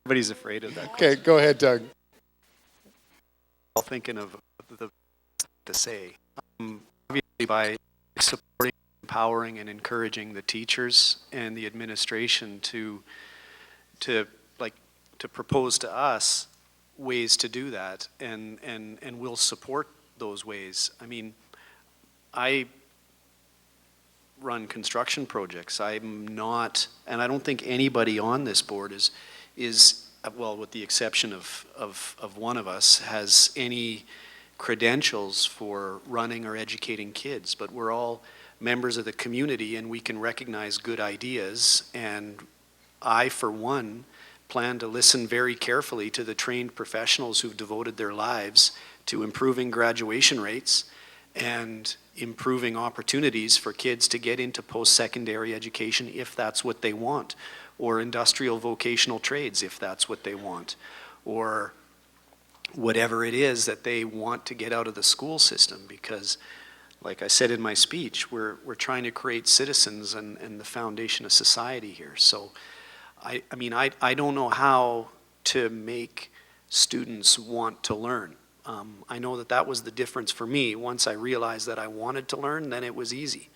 Everybody's afraid of that. Okay, go ahead, Doug. All thinking of the to say. Obviously, by supporting, empowering, and encouraging the teachers and the administration to propose to us ways to do that, and we'll support those ways. I mean, I run construction projects. I'm not, and I don't think anybody on this board is well, with the exception of one of us, has any credentials for running or educating kids, but we're all members of the community and we can recognize good ideas, and I, for one, plan to listen very carefully to the trained professionals who've devoted their lives to improving graduation rates and improving opportunities for kids to get into post-secondary education if that's what they want, or industrial vocational trades if that's what they want, or whatever it is that they want to get out of the school system. Because, like I said in my speech, we're trying to create citizens and the foundation of society here. So I mean, I don't know how to make students want to learn. I know that was the difference for me. Once I realized that I wanted to learn, then it was easy.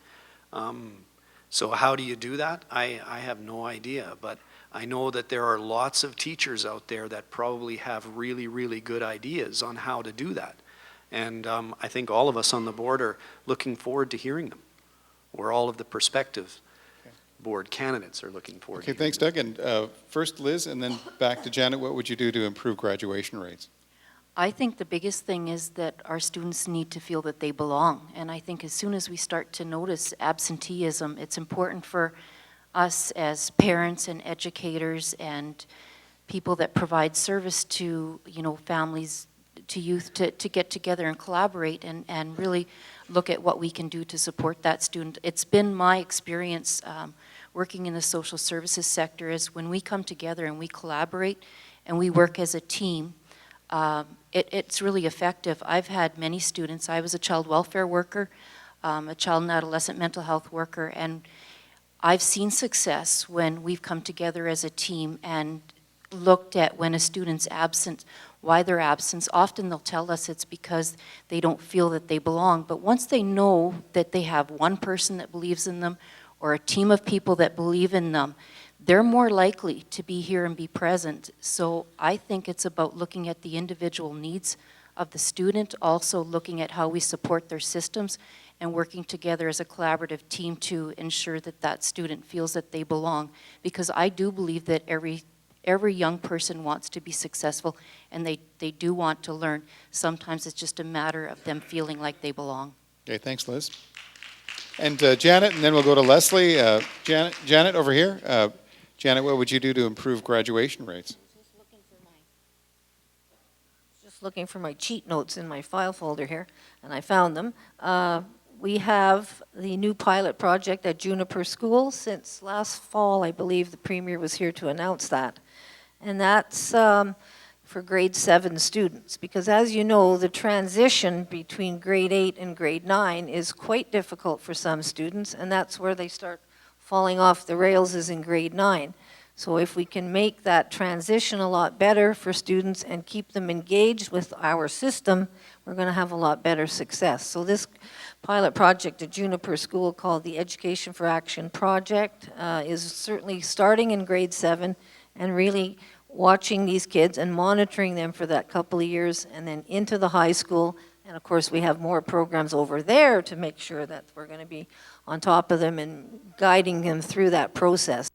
So how do you do that? I have no idea, but I know that there are lots of teachers out there that probably have really, really good ideas on how to do that. And I think all of us on the board are looking forward to hearing them, or all of the prospective board candidates are looking forward to. Okay, thanks, Doug. And first Liz, and then back to Janet. What would you do to improve graduation rates? I think the biggest thing is that our students need to feel that they belong. And I think as soon as we start to notice absenteeism, it's important for us as parents and educators and people that provide service to, families, to youth, to get together and collaborate and really look at what we can do to support that student. It's been my experience working in the social services sector is when we come together and we collaborate and we work as a team, it's really effective. I've had many students. I was a child welfare worker, a child and adolescent mental health worker, and I've seen success when we've come together as a team and looked at when a student's absent, why they're absent. Often they'll tell us it's because they don't feel that they belong. But once they know that they have one person that believes in them or a team of people that believe in them, they're more likely to be here and be present. So I think it's about looking at the individual needs of the student, also looking at how we support their systems and working together as a collaborative team to ensure that that student feels that they belong. Because I do believe that every young person wants to be successful and they do want to learn. Sometimes it's just a matter of them feeling like they belong. Okay, thanks, Liz. And Janet, and then we'll go to Leslie. Janet over here. Janet, what would you do to improve graduation rates? Just looking for my cheat notes in my file folder here, and I found them. We have the new pilot project at Juniper School. Since last fall, I believe the Premier was here to announce that. And that's for grade 7 students, because as you know, the transition between grade 8 and grade 9 is quite difficult for some students, and that's where they start falling off the rails is in grade 9. So if we can make that transition a lot better for students and keep them engaged with our system, we're going to have a lot better success. So this pilot project at Juniper School called the Education for Action Project is certainly starting in grade 7 and really watching these kids and monitoring them for that couple of years and then into the high school. And of course we have more programs over there to make sure that we're going to be on top of them and guiding them through that process.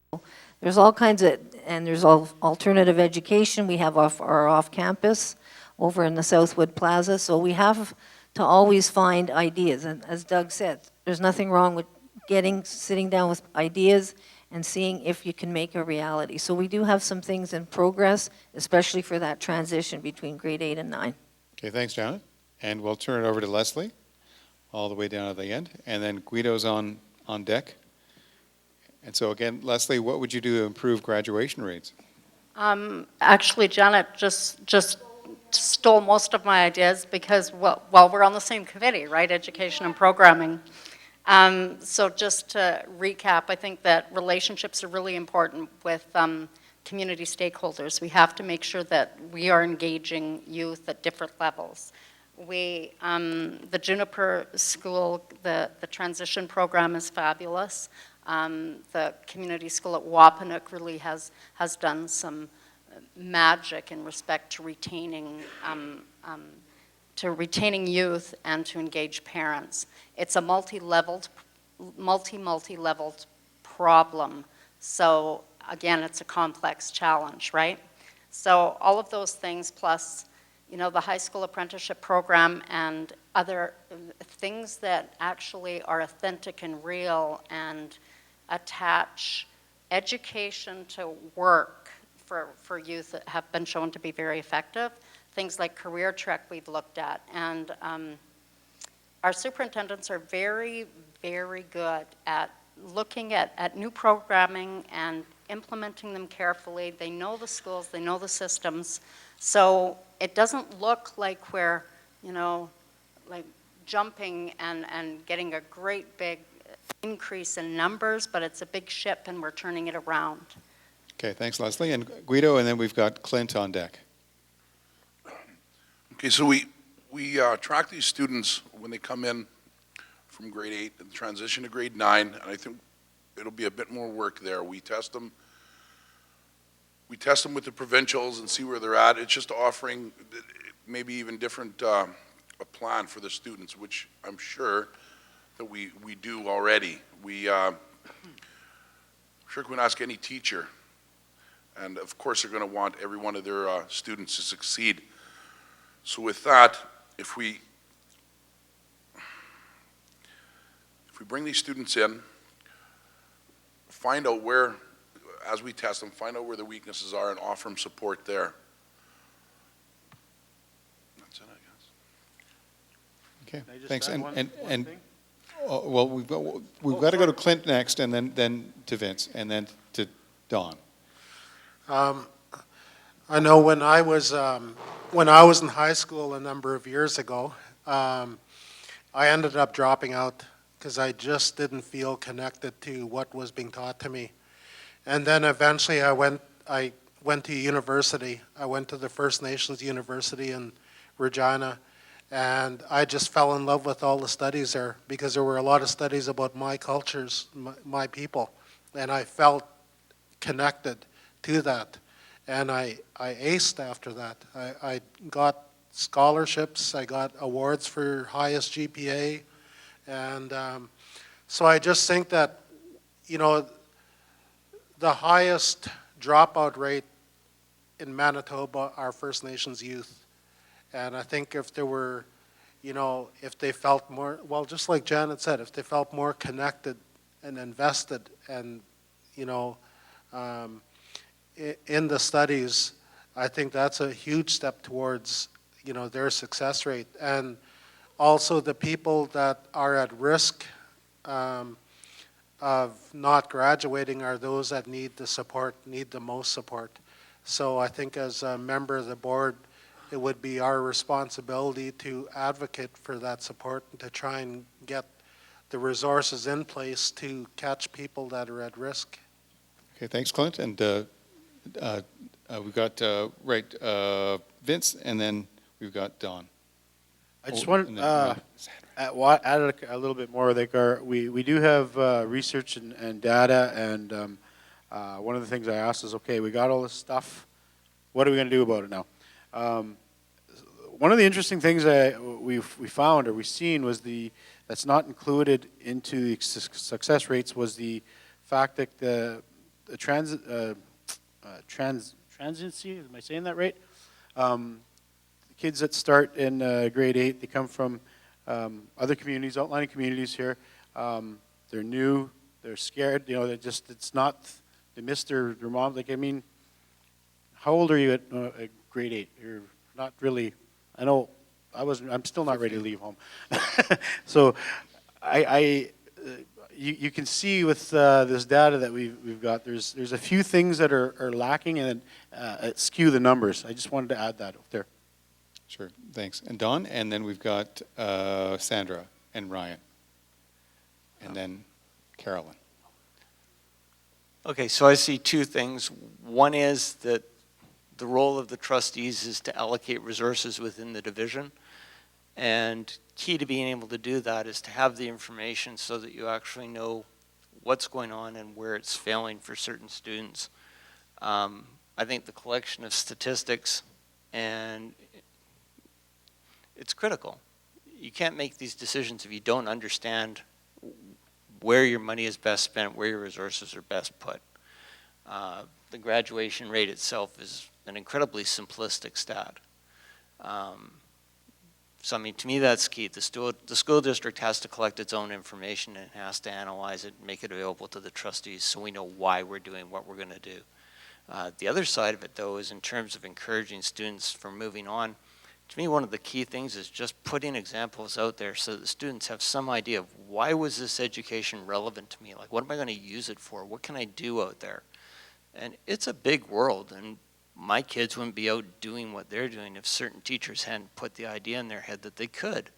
There's all kinds of, and there's alternative education. We have our off-campus over in the Southwood Plaza. So we have to always find ideas. And as Doug said, there's nothing wrong with sitting down with ideas and seeing if you can make a reality. So we do have some things in progress, especially for that transition between grade 8 and 9. Okay, thanks, Janet. And we'll turn it over to Leslie, all the way down at the end. And then Guido's on deck. And so again, Leslie, what would you do to improve graduation rates? Actually, Janet just stole most of my ideas because, well, we're on the same committee, right? Education and programming. So just to recap, I think that relationships are really important with community stakeholders. We have to make sure that we are engaging youth at different levels. The Juniper School, the transition program is fabulous. The community school at Wapanuck really has done some magic in respect to retaining youth and to engage parents. It's a multi-leveled problem. So again, it's a complex challenge, right? So all of those things plus, you know, the high school apprenticeship program and other things that actually are authentic and real and attach education to work for youth that have been shown to be very effective. Things like Career Trek we've looked at. And our superintendents are very, very good at looking at new programming and implementing them carefully. They know the schools, they know the systems. So it doesn't look like we're, you know, like jumping and getting a great big increase in numbers, but it's a big ship and we're turning it around. Okay, thanks, Leslie. And Guido, and then we've got Clint on deck. Okay, so we track these students when they come in from grade 8 and transition to grade 9, and I think it'll be a bit more work there. We test them with the provincials and see where they're at. It's just offering maybe even different a plan for the students, which I'm sure that we do already. I'm sure we can ask any teacher, and of course they're going to want every one of their students to succeed. So with that, if we bring these students in, find out where, as we test them, find out where the weaknesses are and offer them support there. That's it, I guess. Okay, Can I just thanks. add one thing? Well, we've got to go to Clint next, and then to Vince, and then to Don. I know when I was in high school a number of years ago, I ended up dropping out because I just didn't feel connected to what was being taught to me. And then eventually I went to university. I went to the First Nations University in Regina, and I just fell in love with all the studies there because there were a lot of studies about my cultures, my people, and I felt connected to that. And I aced after that. I got scholarships, I got awards for highest GPA, and so I just think that, you know, the highest dropout rate in Manitoba are First Nations youth. And I think if there were, you know, if they felt more, well, just like Janet said, if they felt more connected and invested and, you know, in the studies, I think that's a huge step towards, you know, their success rate. And also the people that are at risk of not graduating are those that need the support, need the most support. So I think as a member of the board, it would be our responsibility to advocate for that support and to try and get the resources in place to catch people that are at risk. Okay, thanks, Clint. And we've got Vince, and then we've got Don. I just Oh, wanted and then add a little bit more. Like we do have research and data, and one of the things I asked is, okay, we got all this stuff. What are we going to do about it now? One of the interesting things we found or we seen was that's not included into the success rates was the fact that the transiency. Am I saying that right? The kids that start in grade 8, they come from other communities, outlying communities here. They're new. They're scared. You know, it's not. They miss their mom. Like, I mean, how old are you at grade 8? You're not really. I know. I'm still not ready to leave home. So, you can see with this data that we've got, there's a few things that are lacking and skew the numbers. I just wanted to add that up there. Sure, thanks. And Don, and then we've got Sandra and Ryan, and then Carolyn. Okay, so I see two things. One is that the role of the trustees is to allocate resources within the division. And key to being able to do that is to have the information so that you actually know what's going on and where it's failing for certain students. I think the collection of statistics, and it's critical. You can't make these decisions if you don't understand where your money is best spent, where your resources are best put. The graduation rate itself is an incredibly simplistic stat. So I mean, to me, that's key. The school district has to collect its own information and has to analyze it and make it available to the trustees so we know why we're doing what we're gonna do. The other side of it, though, is in terms of encouraging students from moving on. To me, one of the key things is just putting examples out there so that the students have some idea of why was this education relevant to me? Like, what am I gonna use it for? What can I do out there? And it's a big world, and my kids wouldn't be out doing what they're doing if certain teachers hadn't put the idea in their head that they could.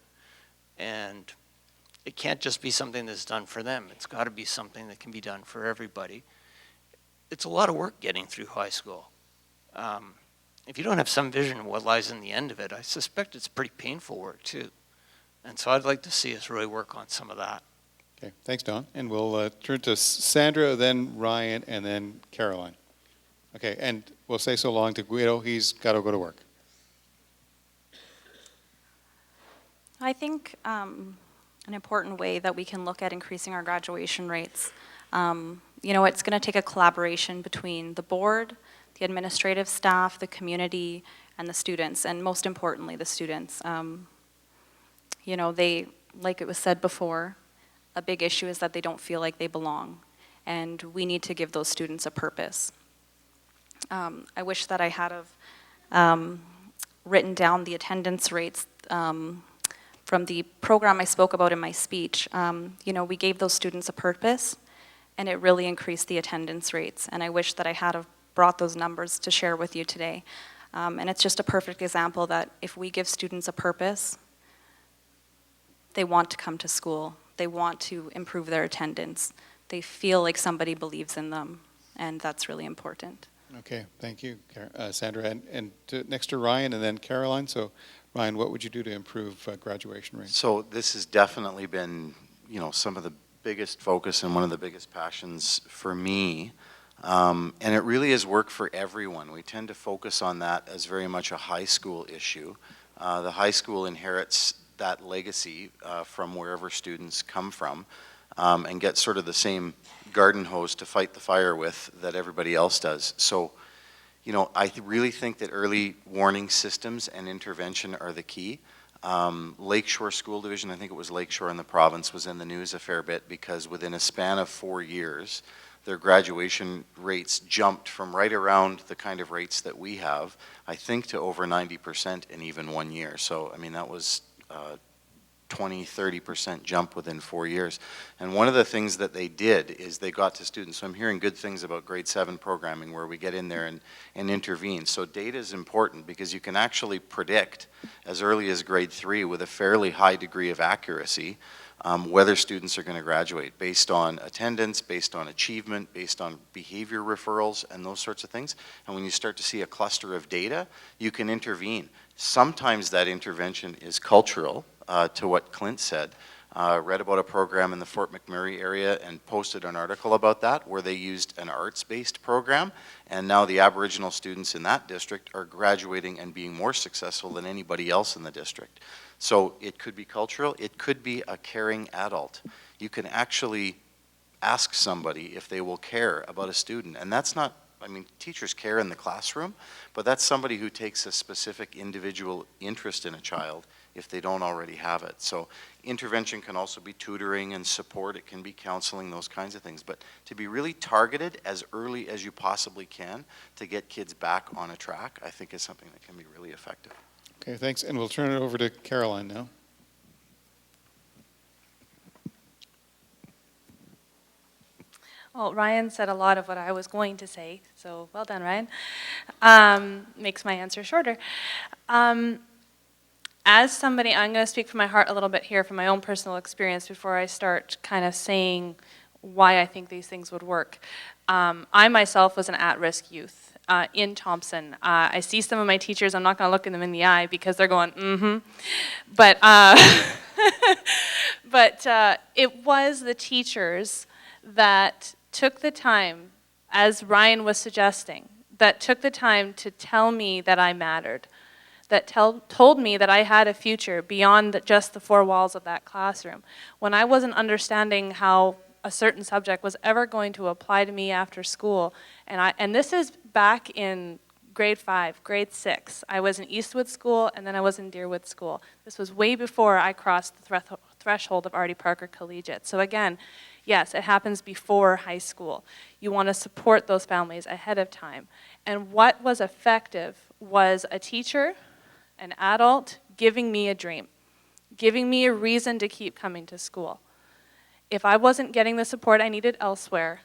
And it can't just be something that's done for them. It's got to be something that can be done for everybody. It's a lot of work getting through high school. If you don't have some vision of what lies in the end of it, I suspect it's pretty painful work too. And so I'd like to see us really work on some of that. Okay, thanks, Don. And we'll turn to Sandra, then Ryan, and then Caroline. Okay, and we'll say so long to Guido. He's got to go to work. I think an important way that we can look at increasing our graduation rates, you know, it's going to take a collaboration between the board, the administrative staff, the community, and the students, and most importantly, the students. You know, they, like it was said before, a big issue is that they don't feel like they belong, and we need to give those students a purpose. I wish that I had written down the attendance rates from the program I spoke about in my speech. You know, we gave those students a purpose, and it really increased the attendance rates. And I wish that I had brought those numbers to share with you today. And it's just a perfect example that if we give students a purpose, they want to come to school. They want to improve their attendance. They feel like somebody believes in them, and that's really important. Okay, thank you, Sandra. And next to Ryan and then Caroline. So, Ryan, what would you do to improve graduation rates? So this has definitely been, you know, some of the biggest focus and one of the biggest passions for me. And it really is work for everyone. We tend to focus on that as very much a high school issue. The high school inherits that legacy from wherever students come from and get sort of the same garden hose to fight the fire with that everybody else does. So, you know, I really think that early warning systems and intervention are the key. Lakeshore School Division, I think it was Lakeshore in the province, was in the news a fair bit because within a span of 4 years, their graduation rates jumped from right around the kind of rates that we have, I think, to over 90% in even 1 year. So, I mean, that was 20-30% jump within 4 years. And one of the things that they did is they got to students. So I'm hearing good things about grade 7 programming where we get in there and intervene. So data is important because you can actually predict as early as grade 3 with a fairly high degree of accuracy whether students are going to graduate based on attendance, based on achievement, based on behavior referrals and those sorts of things. And when you start to see a cluster of data, you can intervene. Sometimes that intervention is cultural, to what Clint said. Read about a program in the Fort McMurray area and posted an article about that where they used an arts-based program, and now the Aboriginal students in that district are graduating and being more successful than anybody else in the district. So it could be cultural, it could be a caring adult. You can actually ask somebody if they will care about a student, and that's not, I mean, teachers care in the classroom, but that's somebody who takes a specific individual interest in a child if they don't already have it. So intervention can also be tutoring and support, it can be counseling, those kinds of things. But to be really targeted as early as you possibly can to get kids back on a track, I think is something that can be really effective. Okay, thanks. And we'll turn it over to Caroline now. Well, Ryan said a lot of what I was going to say, so well done, Ryan. Makes my answer shorter. As somebody, I'm going to speak from my heart a little bit here from my own personal experience before I start kind of saying why I think these things would work. I myself was an at-risk youth in Thompson. I see some of my teachers, I'm not going to look them in the eye because they're going, mm-hmm. But, it was the teachers that took the time, as Ryan was suggesting, that took the time to tell me that I mattered, that told me that I had a future beyond just the four walls of that classroom. When I wasn't understanding how a certain subject was ever going to apply to me after school, and this is back in grade 5, grade 6. I was in Eastwood School, and then I was in Deerwood School. This was way before I crossed the threshold of Artie Parker Collegiate. So again, yes, it happens before high school. You want to support those families ahead of time. And what was effective was a teacher, an adult, giving me a dream, giving me a reason to keep coming to school. If I wasn't getting the support I needed elsewhere,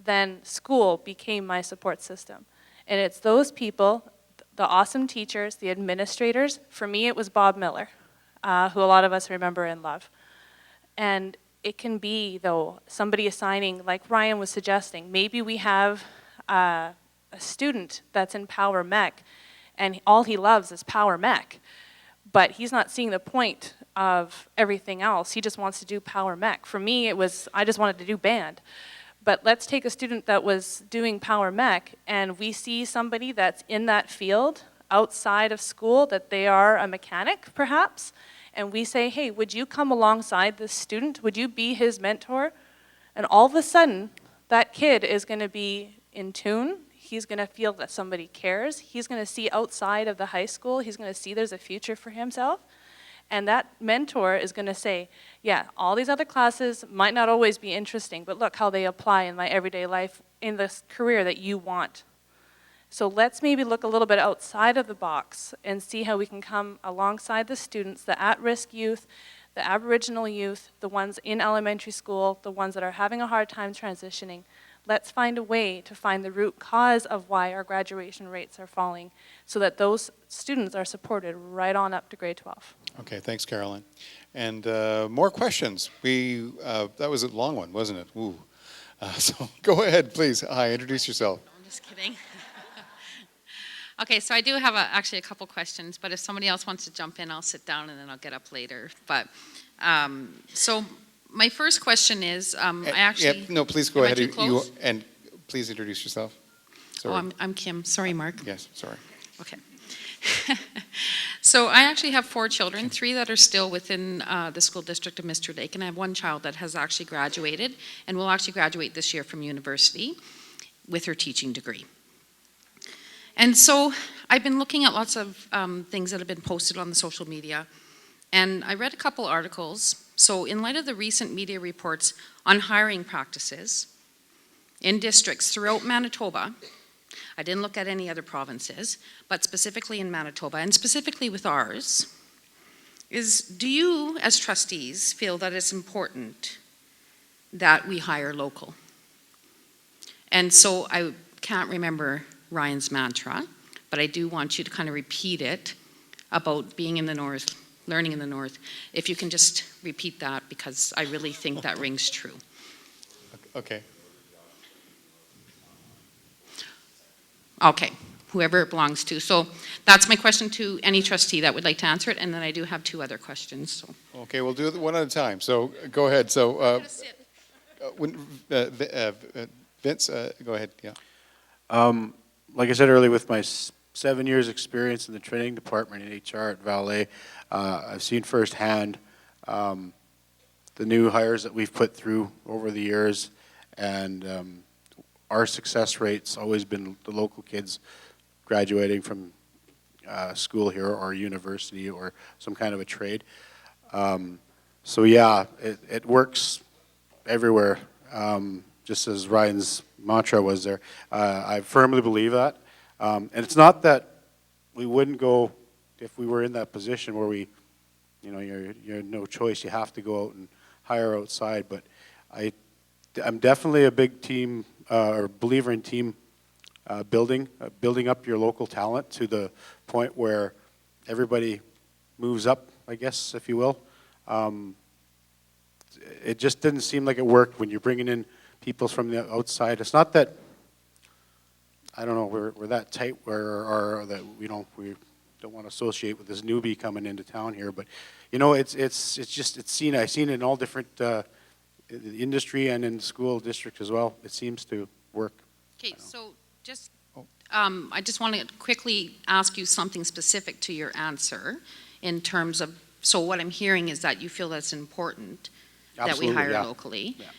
then school became my support system. And it's those people, the awesome teachers, the administrators. For me, it was Bob Miller, who a lot of us remember and love. And it can be, though, somebody assigning, like Ryan was suggesting, maybe we have a student that's in Power Mech, and all he loves is Power Mech, but he's not seeing the point of everything else. He just wants to do Power Mech. For me, it was, I just wanted to do band. But let's take a student that was doing Power Mech, and we see somebody that's in that field outside of school, that they are a mechanic, perhaps, and we say, hey, would you come alongside this student? Would you be his mentor? And all of a sudden, that kid is going to be in tune. He's going to feel that somebody cares. He's going to see outside of the high school. He's going to see there's a future for himself. And that mentor is going to say, yeah, all these other classes might not always be interesting, but look how they apply in my everyday life in this career that you want. So let's maybe look a little bit outside of the box and see how we can come alongside the students, the at-risk youth, the Aboriginal youth, the ones in elementary school, the ones that are having a hard time transitioning. Let's find a way to find the root cause of why our graduation rates are falling so that those students are supported right on up to grade 12. Okay, thanks, Carolyn. And more questions. That was a long one, wasn't it? Ooh. So go ahead, please. Hi, introduce yourself. I'm just kidding. Okay, so I do have actually a couple questions, but if somebody else wants to jump in, I'll sit down and then I'll get up later. But so my first question is, I actually. No, please go ahead. And please introduce yourself. Sorry. Oh, I'm Kim. Sorry, Mark. Yes, sorry. Okay. So I actually have 4 children, 3 that are still within the school district of Mr. Lake, and I have 1 child that has actually graduated and will actually graduate this year from university with her teaching degree. And so I've been looking at lots of things that have been posted on the social media, and I read a couple articles. So in light of the recent media reports on hiring practices in districts throughout Manitoba, I didn't look at any other provinces, but specifically in Manitoba, and specifically with ours, do you as trustees feel that it's important that we hire local? And so I can't remember Ryan's mantra, but I do want you to kind of repeat it about being in the north, learning in the north. If you can just repeat that, because I really think that rings true. Okay. Okay, whoever it belongs to. So that's my question to any trustee that would like to answer it, and then I do have 2 other questions. So. Okay, we'll do it one at a time. So go ahead. So Vince, go ahead. Yeah. Like I said earlier, with my 7 years experience in the training department in HR at Valet, I've seen firsthand the new hires that we've put through over the years, and our success rate's always been the local kids graduating from school here or university or some kind of a trade. So yeah, it works everywhere, just as Ryan's mantra was there. I firmly believe that. And it's not that we wouldn't go if we were in that position where we, you're no choice, you have to go out and hire outside, but I'm definitely a big team or believer in team building up your local talent to the point where everybody moves up, I guess, if you will. It just didn't seem like it worked when you're bringing in people from the outside. It's not that, I don't know, we're that tight or that we don't want to associate with this newbie coming into town here, but you know, it's seen. I've seen it in all different in the industry and in the school district as well. It seems to work. Okay, so just, I just want to quickly ask you something specific to your answer in terms of, so what I'm hearing is that you feel that's important that we Absolutely, hire yeah. locally. Yeah.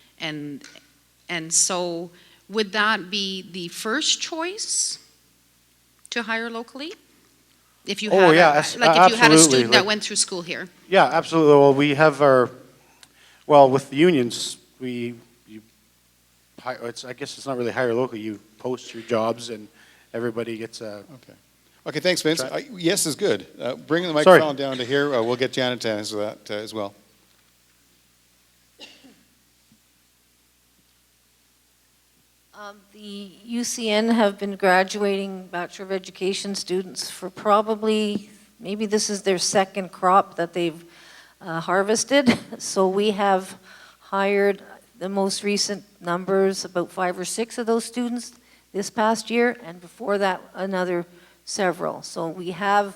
And so would that be the first choice to hire locally? If you Oh, had, yeah, if you had a absolutely, student that like- went through school here? Yeah, absolutely. Well, we have with the unions, I guess it's not really hire locally. You post your jobs and everybody gets a. Okay. Okay, thanks, Vince. Try- Yes is good. Bring the Sorry. microphone down to here. We'll get Janet to answer that as well. The UCN have been graduating Bachelor of Education students for probably, maybe this is their second crop that they've harvested. So we have hired the most recent numbers, about 5 or 6 of those students this past year, and before that, another several. So we have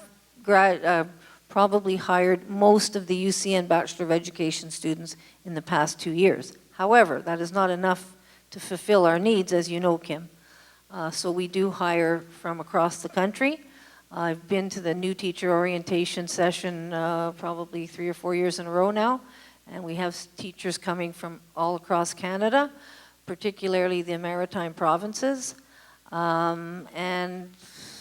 probably hired most of the UCN Bachelor of Education students in the past 2 years. However, that is not enough to fulfill our needs, as you know, Kim. So we do hire from across the country. I've been to the new teacher orientation session probably 3 or 4 years in a row now, and we have teachers coming from all across Canada, particularly the Maritime provinces, and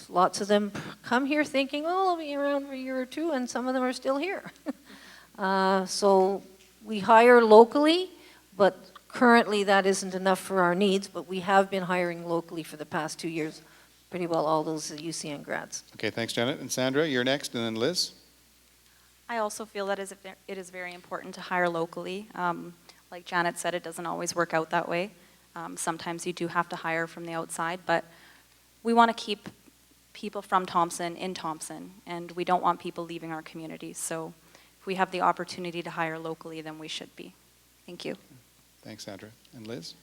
lots of them come here thinking, oh, I'll be around for a year or two, and some of them are still here. So we hire locally, but currently that isn't enough for our needs, but we have been hiring locally for the past 2 years, pretty well all those UCN grads. Okay, thanks, Janet. And Sandra, you're next, and then Liz. I also feel that it is very important to hire locally. Like Janet said, it doesn't always work out that way. Sometimes you do have to hire from the outside, but we want to keep people from Thompson in Thompson, and we don't want people leaving our communities. So if we have the opportunity to hire locally, then we should be. Thank you. Thanks, Sandra. And Liz?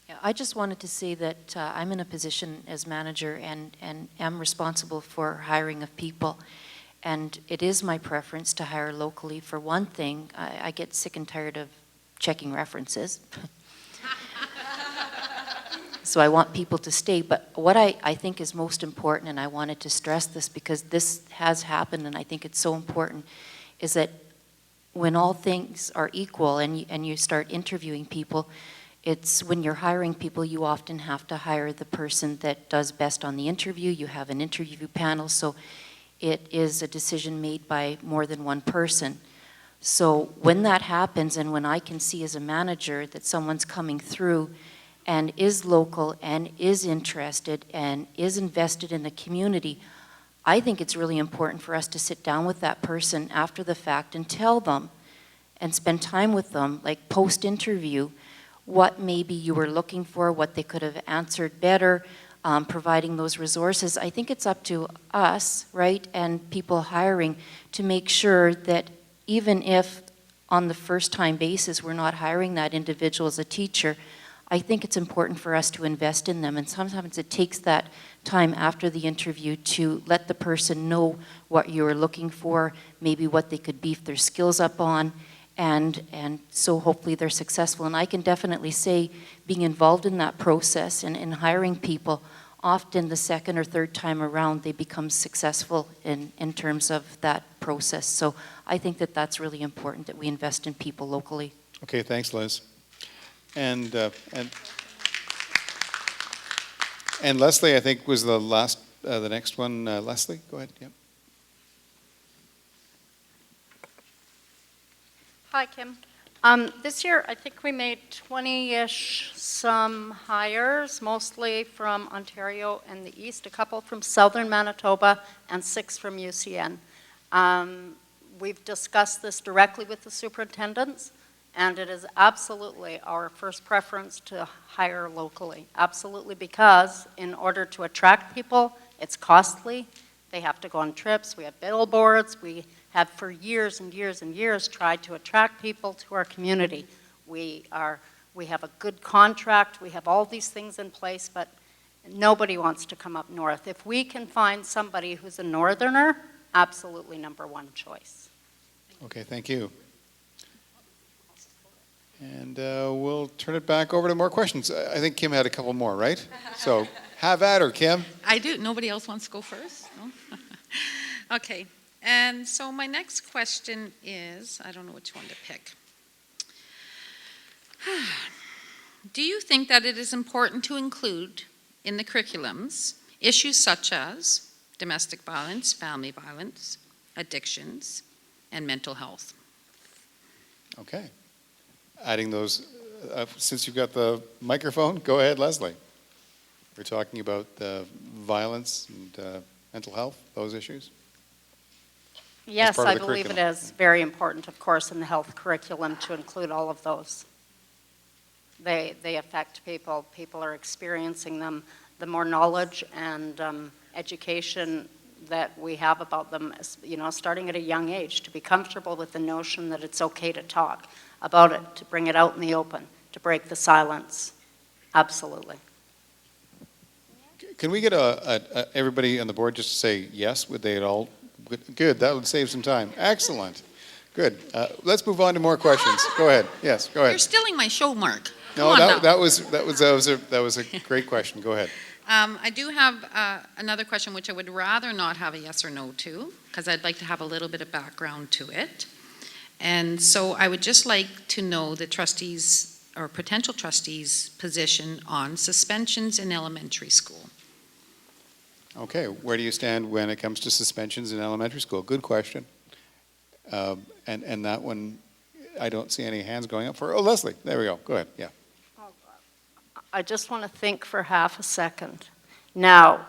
Yeah, I just wanted to say that I'm in a position as manager and am responsible for hiring of people. And it is my preference to hire locally. For one thing, I get sick and tired of checking references. So I want people to stay. But what I think is most important, and I wanted to stress this because this has happened and I think it's so important, is that when all things are equal and you start interviewing people, it's when you're hiring people, you often have to hire the person that does best on the interview. You have an interview panel, so it is a decision made by more than one person. So when that happens, and when I can see as a manager that someone's coming through and is local and is interested and is invested in the community, I think it's really important for us to sit down with that person after the fact and tell them and spend time with them, like post-interview, what maybe you were looking for, what they could have answered better, providing those resources. I think it's up to us, right, and people hiring to make sure that even if on the first-time basis we're not hiring that individual as a teacher, I think it's important for us to invest in them. And sometimes it takes that time after the interview to let the person know what you're looking for, maybe what they could beef their skills up on, and so hopefully they're successful. And I can definitely say, being involved in that process and in hiring people, often the second or third time around, they become successful in terms of that process. So I think that that's really important, that we invest in people locally. Okay, thanks, Liz. And Leslie, I think, was the last, the next one. Leslie, go ahead. Yep. Hi, Kim. This year, I think we made 20-ish some hires, mostly from Ontario and the East, a couple from Southern Manitoba, and 6 from UCN. We've discussed this directly with the superintendents, and it is absolutely our first preference to hire locally. Absolutely, because in order to attract people, it's costly. They have to go on trips. We have billboards. We have for years and years and years tried to attract people to our community. We have a good contract, we have all these things in place, but nobody wants to come up north. If we can find somebody who's a northerner, absolutely number one choice. Okay, thank you. And we'll turn it back over to more questions. I think Kim had a couple more, right? So have at her, Kim. I do. Nobody else wants to go first? No? Okay. And so my next question is, I don't know which one to pick. Do you think that it is important to include in the curriculums issues such as domestic violence, family violence, addictions, and mental health? Okay. Adding those, since you've got the microphone, go ahead, Leslie. We're talking about violence and mental health, those issues? Yes, part of I the believe it curriculum. is very important, of course, in the health curriculum to include all of those. They affect people. People are experiencing them. The more knowledge and education that we have about them, starting at a young age, to be comfortable with the notion that it's okay to talk about it, to bring it out in the open, to break the silence. Absolutely. Can we get everybody on the board just to say yes? Would they at all? Good, that would save some time. Excellent. Good. Let's move on to more questions. Go ahead. Yes, go ahead. You're stealing my show, Mark. No, Come on now. that was a great question. Go ahead. I do have another question which I would rather not have a yes or no to, because I'd like to have a little bit of background to it. And so I would just like to know the trustees or potential trustees' position on suspensions in elementary school. Okay, where do you stand when it comes to suspensions in elementary school? Good question. And that one, I don't see any hands going up for. Oh, Leslie, there we go. Go ahead. Yeah. I just want to think for half a second. Now,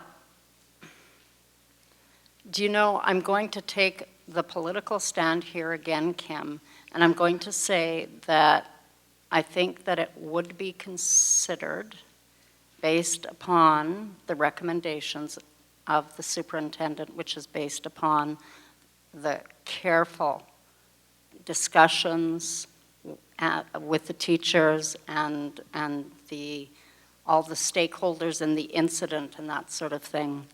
do you know, I'm going to take the political stand here again, Kim, and I'm going to say that I think that it would be considered based upon the recommendations of the superintendent, which is based upon the careful discussions with the teachers and all the stakeholders in the incident and that sort of thing.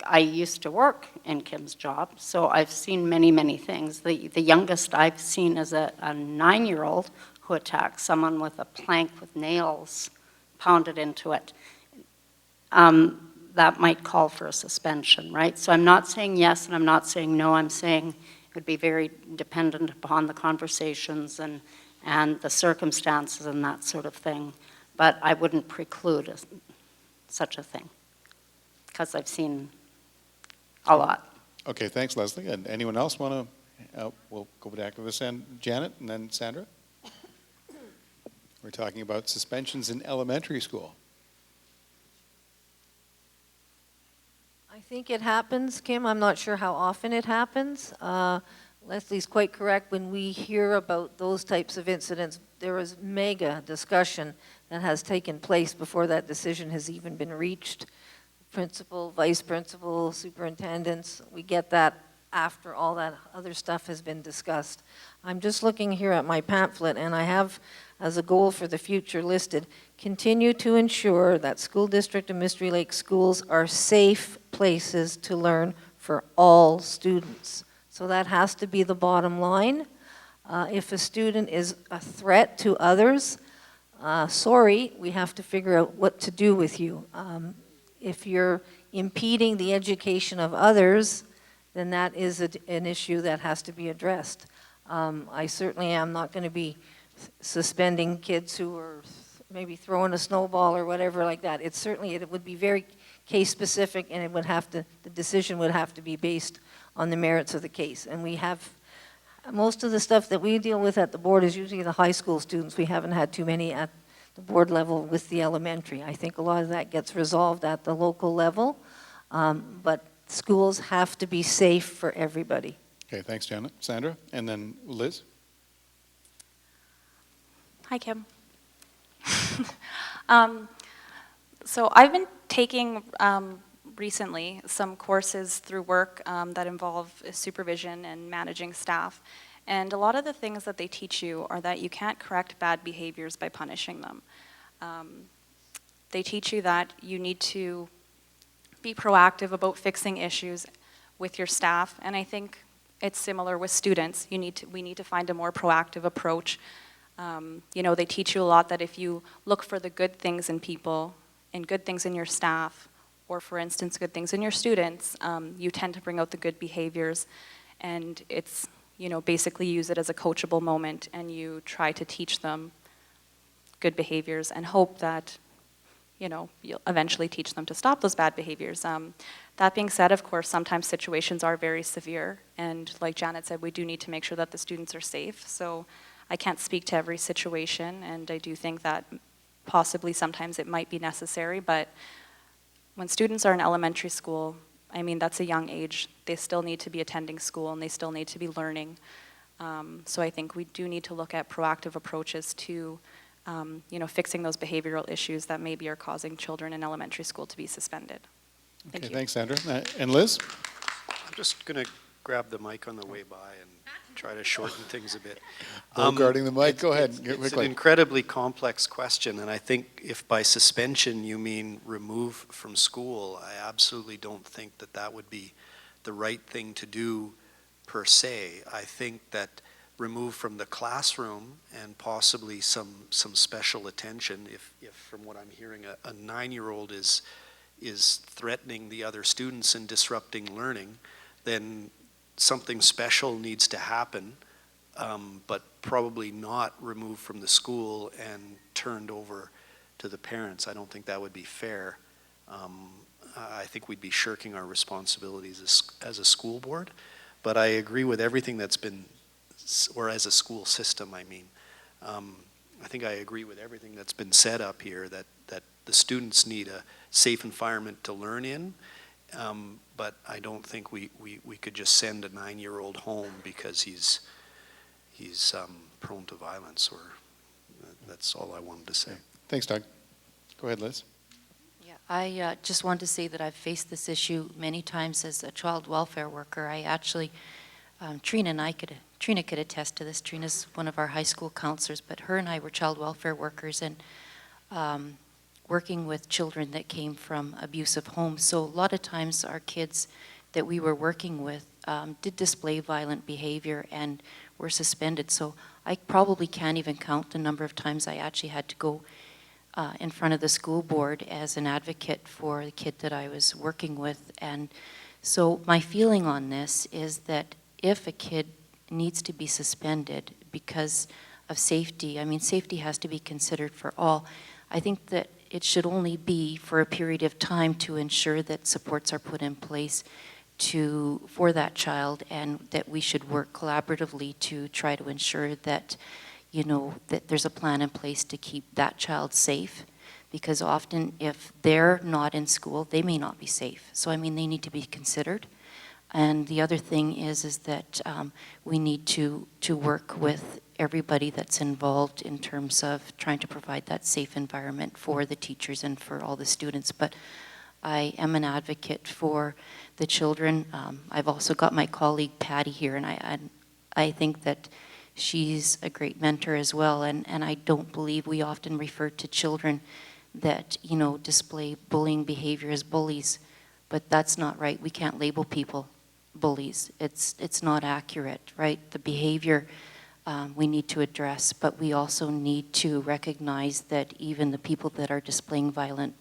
I used to work in Kim's job, so I've seen many, many things. The youngest I've seen is a 9-year-old who attacked someone with a plank with nails pounded into it. That might call for a suspension, right? So I'm not saying yes and I'm not saying no. I'm saying it would be very dependent upon the conversations and the circumstances and that sort of thing. But I wouldn't preclude such a thing because I've seen a lot. Okay, thanks, Leslie. And anyone else want to? We'll go back to Janet and then Sandra. We're talking about suspensions in elementary school. I think it happens, Kim. I'm not sure how often it happens. Leslie's quite correct. When we hear about those types of incidents, there is mega discussion that has taken place before that decision has even been reached. Principal, vice principal, superintendents, we get that after all that other stuff has been discussed. I'm just looking here at my pamphlet, and I have as a goal for the future listed, continue to ensure that school district and Mystery Lake schools are safe places to learn for all students. So that has to be the bottom line. If a student is a threat to others, sorry, we have to figure out what to do with you. If you're impeding the education of others, then that is an issue that has to be addressed. I certainly am not going to be suspending kids who are maybe throwing a snowball or whatever like that. It would be very case specific, and it would have to, the decision would have to be based on the merits of the case. And we have, most of the stuff that we deal with at the board is usually the high school students. We haven't had too many at the board level with the elementary. I think a lot of that gets resolved at the local level, but schools have to be safe for everybody. Okay, thanks, Janet. Sandra, and then Liz. Hi, Kim. So I've been taking recently some courses through work that involve supervision and managing staff. And a lot of the things that they teach you are that you can't correct bad behaviors by punishing them. They teach you that you need to be proactive about fixing issues with your staff, and I think it's similar with students. We need to find a more proactive approach. They teach you a lot that if you look for the good things in people and good things in your staff, or for instance, good things in your students, you tend to bring out the good behaviors, and it's, basically use it as a coachable moment, and you try to teach them good behaviors and hope that, you'll eventually teach them to stop those bad behaviors. That being said, of course, sometimes situations are very severe, and like Janet said, we do need to make sure that the students are safe. So I can't speak to every situation, and I do think that possibly sometimes it might be necessary, but when students are in elementary school, I mean, that's a young age. They still need to be attending school, and they still need to be learning. So I think we do need to look at proactive approaches to fixing those behavioral issues that maybe are causing children in elementary school to be suspended. Thank you. Thanks, Sandra. And Liz? I'm just going to grab the mic on the way by and try to shorten things a bit. Regarding the mic, go ahead. It's an incredibly complex question, and I think if by suspension you mean remove from school, I absolutely don't think that that would be the right thing to do per se. I think that remove from the classroom and possibly some special attention, if from what I'm hearing a 9-year-old is threatening the other students and disrupting learning, then something special needs to happen, but probably not removed from the school and turned over to the parents. I don't think that would be fair. I think we'd be shirking our responsibilities as a school board, but I agree with everything that's been, or as a school system, I mean. I think I agree with everything that's been said up here, that the students need a safe environment to learn in, but I don't think we could just send a 9-year-old home because he's prone to violence, or that's all I wanted to say. Thanks, Doug. Go ahead, Liz. Yeah, I just wanted to say that I've faced this issue many times as a child welfare worker. I actually, Trina could attest to this. Trina's one of our high school counselors, but her and I were child welfare workers, and working with children that came from abusive homes. So a lot of times our kids that we were working with did display violent behavior and were suspended. So I probably can't even count the number of times I actually had to go in front of the school board as an advocate for the kid that I was working with. And so my feeling on this is that if a kid needs to be suspended because of safety, I mean, safety has to be considered for all. I think that it should only be for a period of time to ensure that supports are put in place for that child, and that we should work collaboratively to try to ensure that, that there's a plan in place to keep that child safe. Because often if they're not in school, they may not be safe. So, I mean, they need to be considered. And the other thing is that we need to work with everybody that's involved in terms of trying to provide that safe environment for the teachers and for all the students. But I am an advocate for the children. I've also got my colleague Patty here, and I think that she's a great mentor as well. And I don't believe we often refer to children that, display bullying behavior as bullies, but that's not right. We can't label people bullies. It's not accurate, right? The behavior we need to address, but we also need to recognize that even the people that are displaying violent,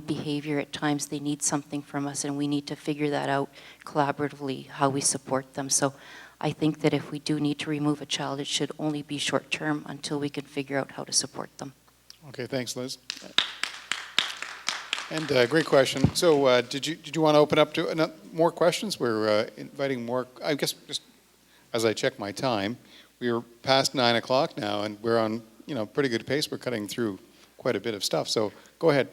behavior at times, they need something from us, and we need to figure that out collaboratively, how we support them. So I think that if we do need to remove a child, it should only be short-term until we can figure out how to support them. Okay, thanks, Liz. And great question. So did you want to open up to more questions? We're inviting more. I guess just as I check my time, we are past 9 o'clock now, and we're on pretty good pace. We're cutting through quite a bit of stuff. So go ahead.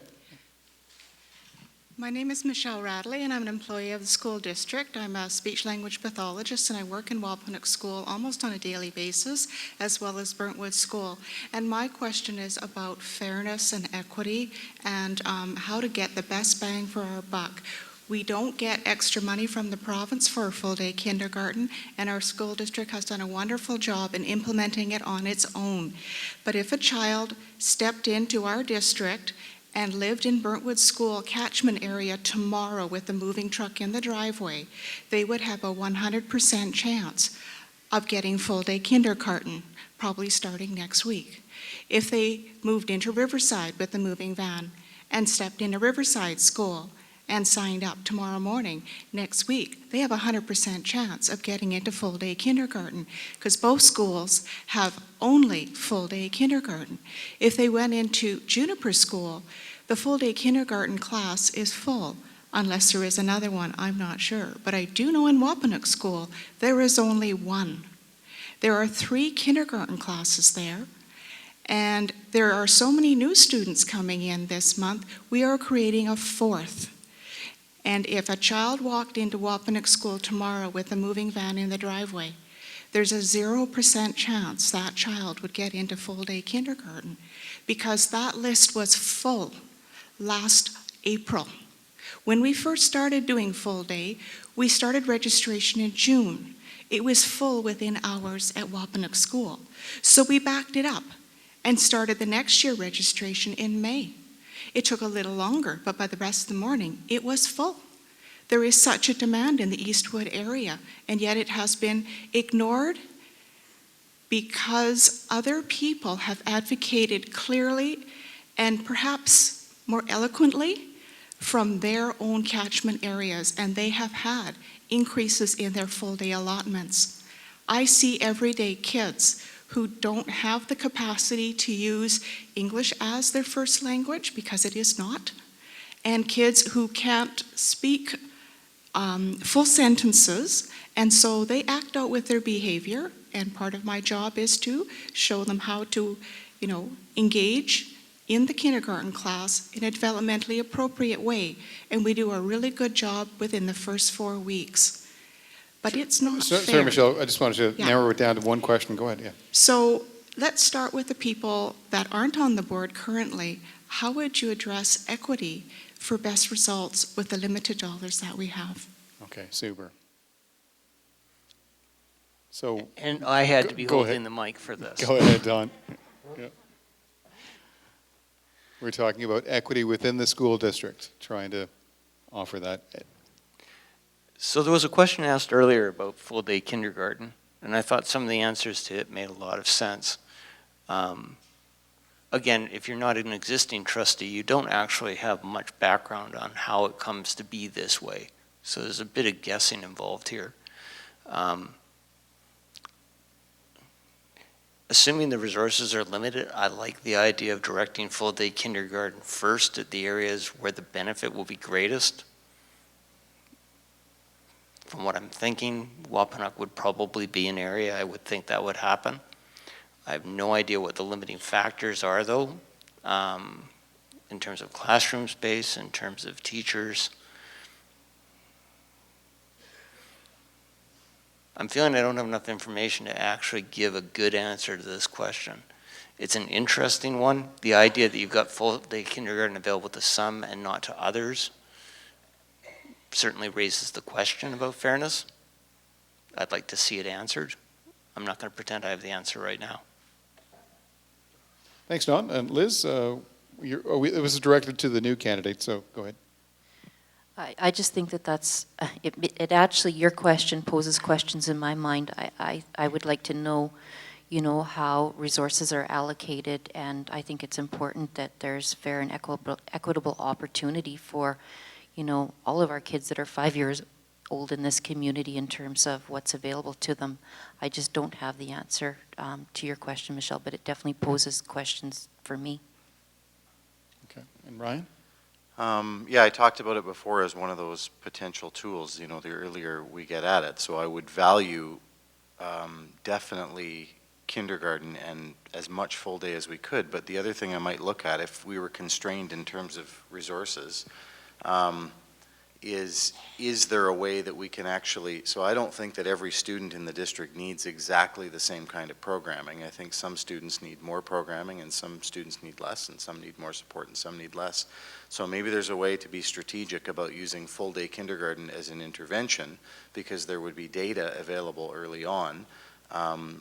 My name is Michelle Radley, and I'm an employee of the school district. I'm a speech-language pathologist, and I work in Wapanuck School almost on a daily basis, as well as Burntwood School. And my question is about fairness and equity, and how to get the best bang for our buck. We don't get extra money from the province for a full-day kindergarten, and our school district has done a wonderful job in implementing it on its own. But if a child stepped into our district and lived in Burntwood School catchment area tomorrow with the moving truck in the driveway, they would have a 100% chance of getting full-day kindergarten, probably starting next week. If they moved into Riverside with the moving van and stepped into Riverside School and signed up tomorrow morning, next week, they have a 100% chance of getting into full-day kindergarten, because both schools have only full-day kindergarten. If they went into Juniper School, the full-day kindergarten class is full, unless there is another one, I'm not sure. But I do know in Wampanoag School, there is only one. There are 3 kindergarten classes there, and there are so many new students coming in this month, we are creating a 4th. And if a child walked into Wampanoag School tomorrow with a moving van in the driveway, there's a 0% chance that child would get into full-day kindergarten, because that list was full last April. When we first started doing full-day, we started registration in June. It was full within hours at Wampanoag School. So we backed it up and started the next year registration in May. It took a little longer, but by the rest of the morning, it was full. There is such a demand in the Eastwood area, and yet it has been ignored because other people have advocated clearly and perhaps more eloquently from their own catchment areas, and they have had increases in their full-day allotments. I see everyday kids who don't have the capacity to use English as their first language, because it is not, and kids who can't speak full sentences, and so they act out with their behavior, and part of my job is to show them how to, engage in the kindergarten class in a developmentally appropriate way, and we do a really good job within the first 4 weeks. But it's not fair. Sorry, Michelle, I just wanted to Yeah. narrow it down to one question. Go ahead, yeah. So let's start with the people that aren't on the board currently. How would you address equity for best results with the limited dollars that we have? Okay, super. So, And I had to be Go holding ahead. the mic for this. go ahead, Don. Yeah. We're talking about equity within the school district, trying to offer that. So there was a question asked earlier about full-day kindergarten, and I thought some of the answers to it made a lot of sense. Again, if you're not an existing trustee, you don't actually have much background on how it comes to be this way. So there's a bit of guessing involved here. Assuming the resources are limited, I like the idea of directing full-day kindergarten first at the areas where the benefit will be greatest. From what I'm thinking, Wampanoag would probably be an area I would think that would happen. I have no idea what the limiting factors are, though, in terms of classroom space, in terms of teachers. I'm feeling I don't have enough information to actually give a good answer to this question. It's an interesting one. The idea that you've got full-day kindergarten available to some and not to others certainly raises the question about fairness. I'd like to see it answered. I'm not going to pretend I have the answer right now. Thanks, Don. And Liz, it was directed to the new candidate, so go ahead. I just think that's, it actually, your question poses questions in my mind. I would like to know, how resources are allocated, and I think it's important that there's fair and equitable opportunity for, all of our kids that are 5 years old in this community in terms of what's available to them. I just don't have the answer to your question, Michelle, but it definitely poses questions for me. Okay. And Ryan? Yeah, I talked about it before as one of those potential tools, the earlier we get at it. So I would value definitely kindergarten and as much full day as we could. But the other thing I might look at, if we were constrained in terms of resources, is there a way that we can actually, so I don't think that every student in the district needs exactly the same kind of programming. I think some students need more programming and some students need less, and some need more support and some need less. So maybe there's a way to be strategic about using full-day kindergarten as an intervention, because there would be data available early on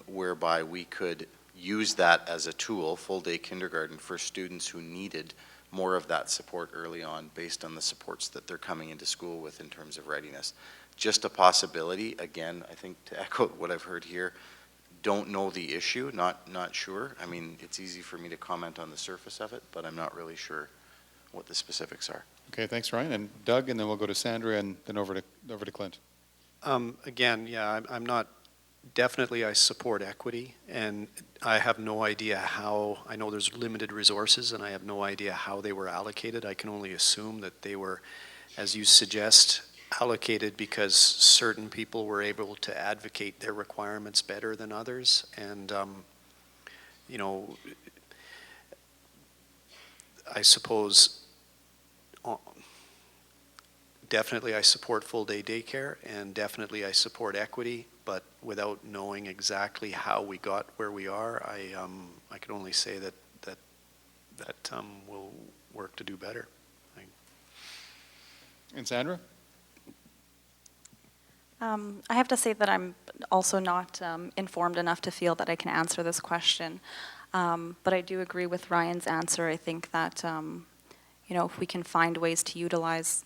whereby we could use that as a tool, full-day kindergarten, for students who needed more of that support early on based on the supports that they're coming into school with in terms of readiness. Just a possibility. Again, I think to echo what I've heard here, don't know the issue, not sure. I mean, it's easy for me to comment on the surface of it, but I'm not really sure what the specifics are. Okay, thanks, Ryan. And Doug, and then we'll go to Sandra, and then over to Clint. Again, yeah, I'm not, definitely I support equity, and I have no idea how, I know there's limited resources, and I have no idea how they were allocated. I can only assume that they were, as you suggest, allocated because certain people were able to advocate their requirements better than others. And, you know, I suppose definitely I support full-day daycare, and definitely I support equity, but without knowing exactly how we got where we are, I can only say that we'll work to do better. And Sandra? I have to say that I'm also not informed enough to feel that I can answer this question. But I do agree with Ryan's answer. I think that, you know, if we can find ways to utilize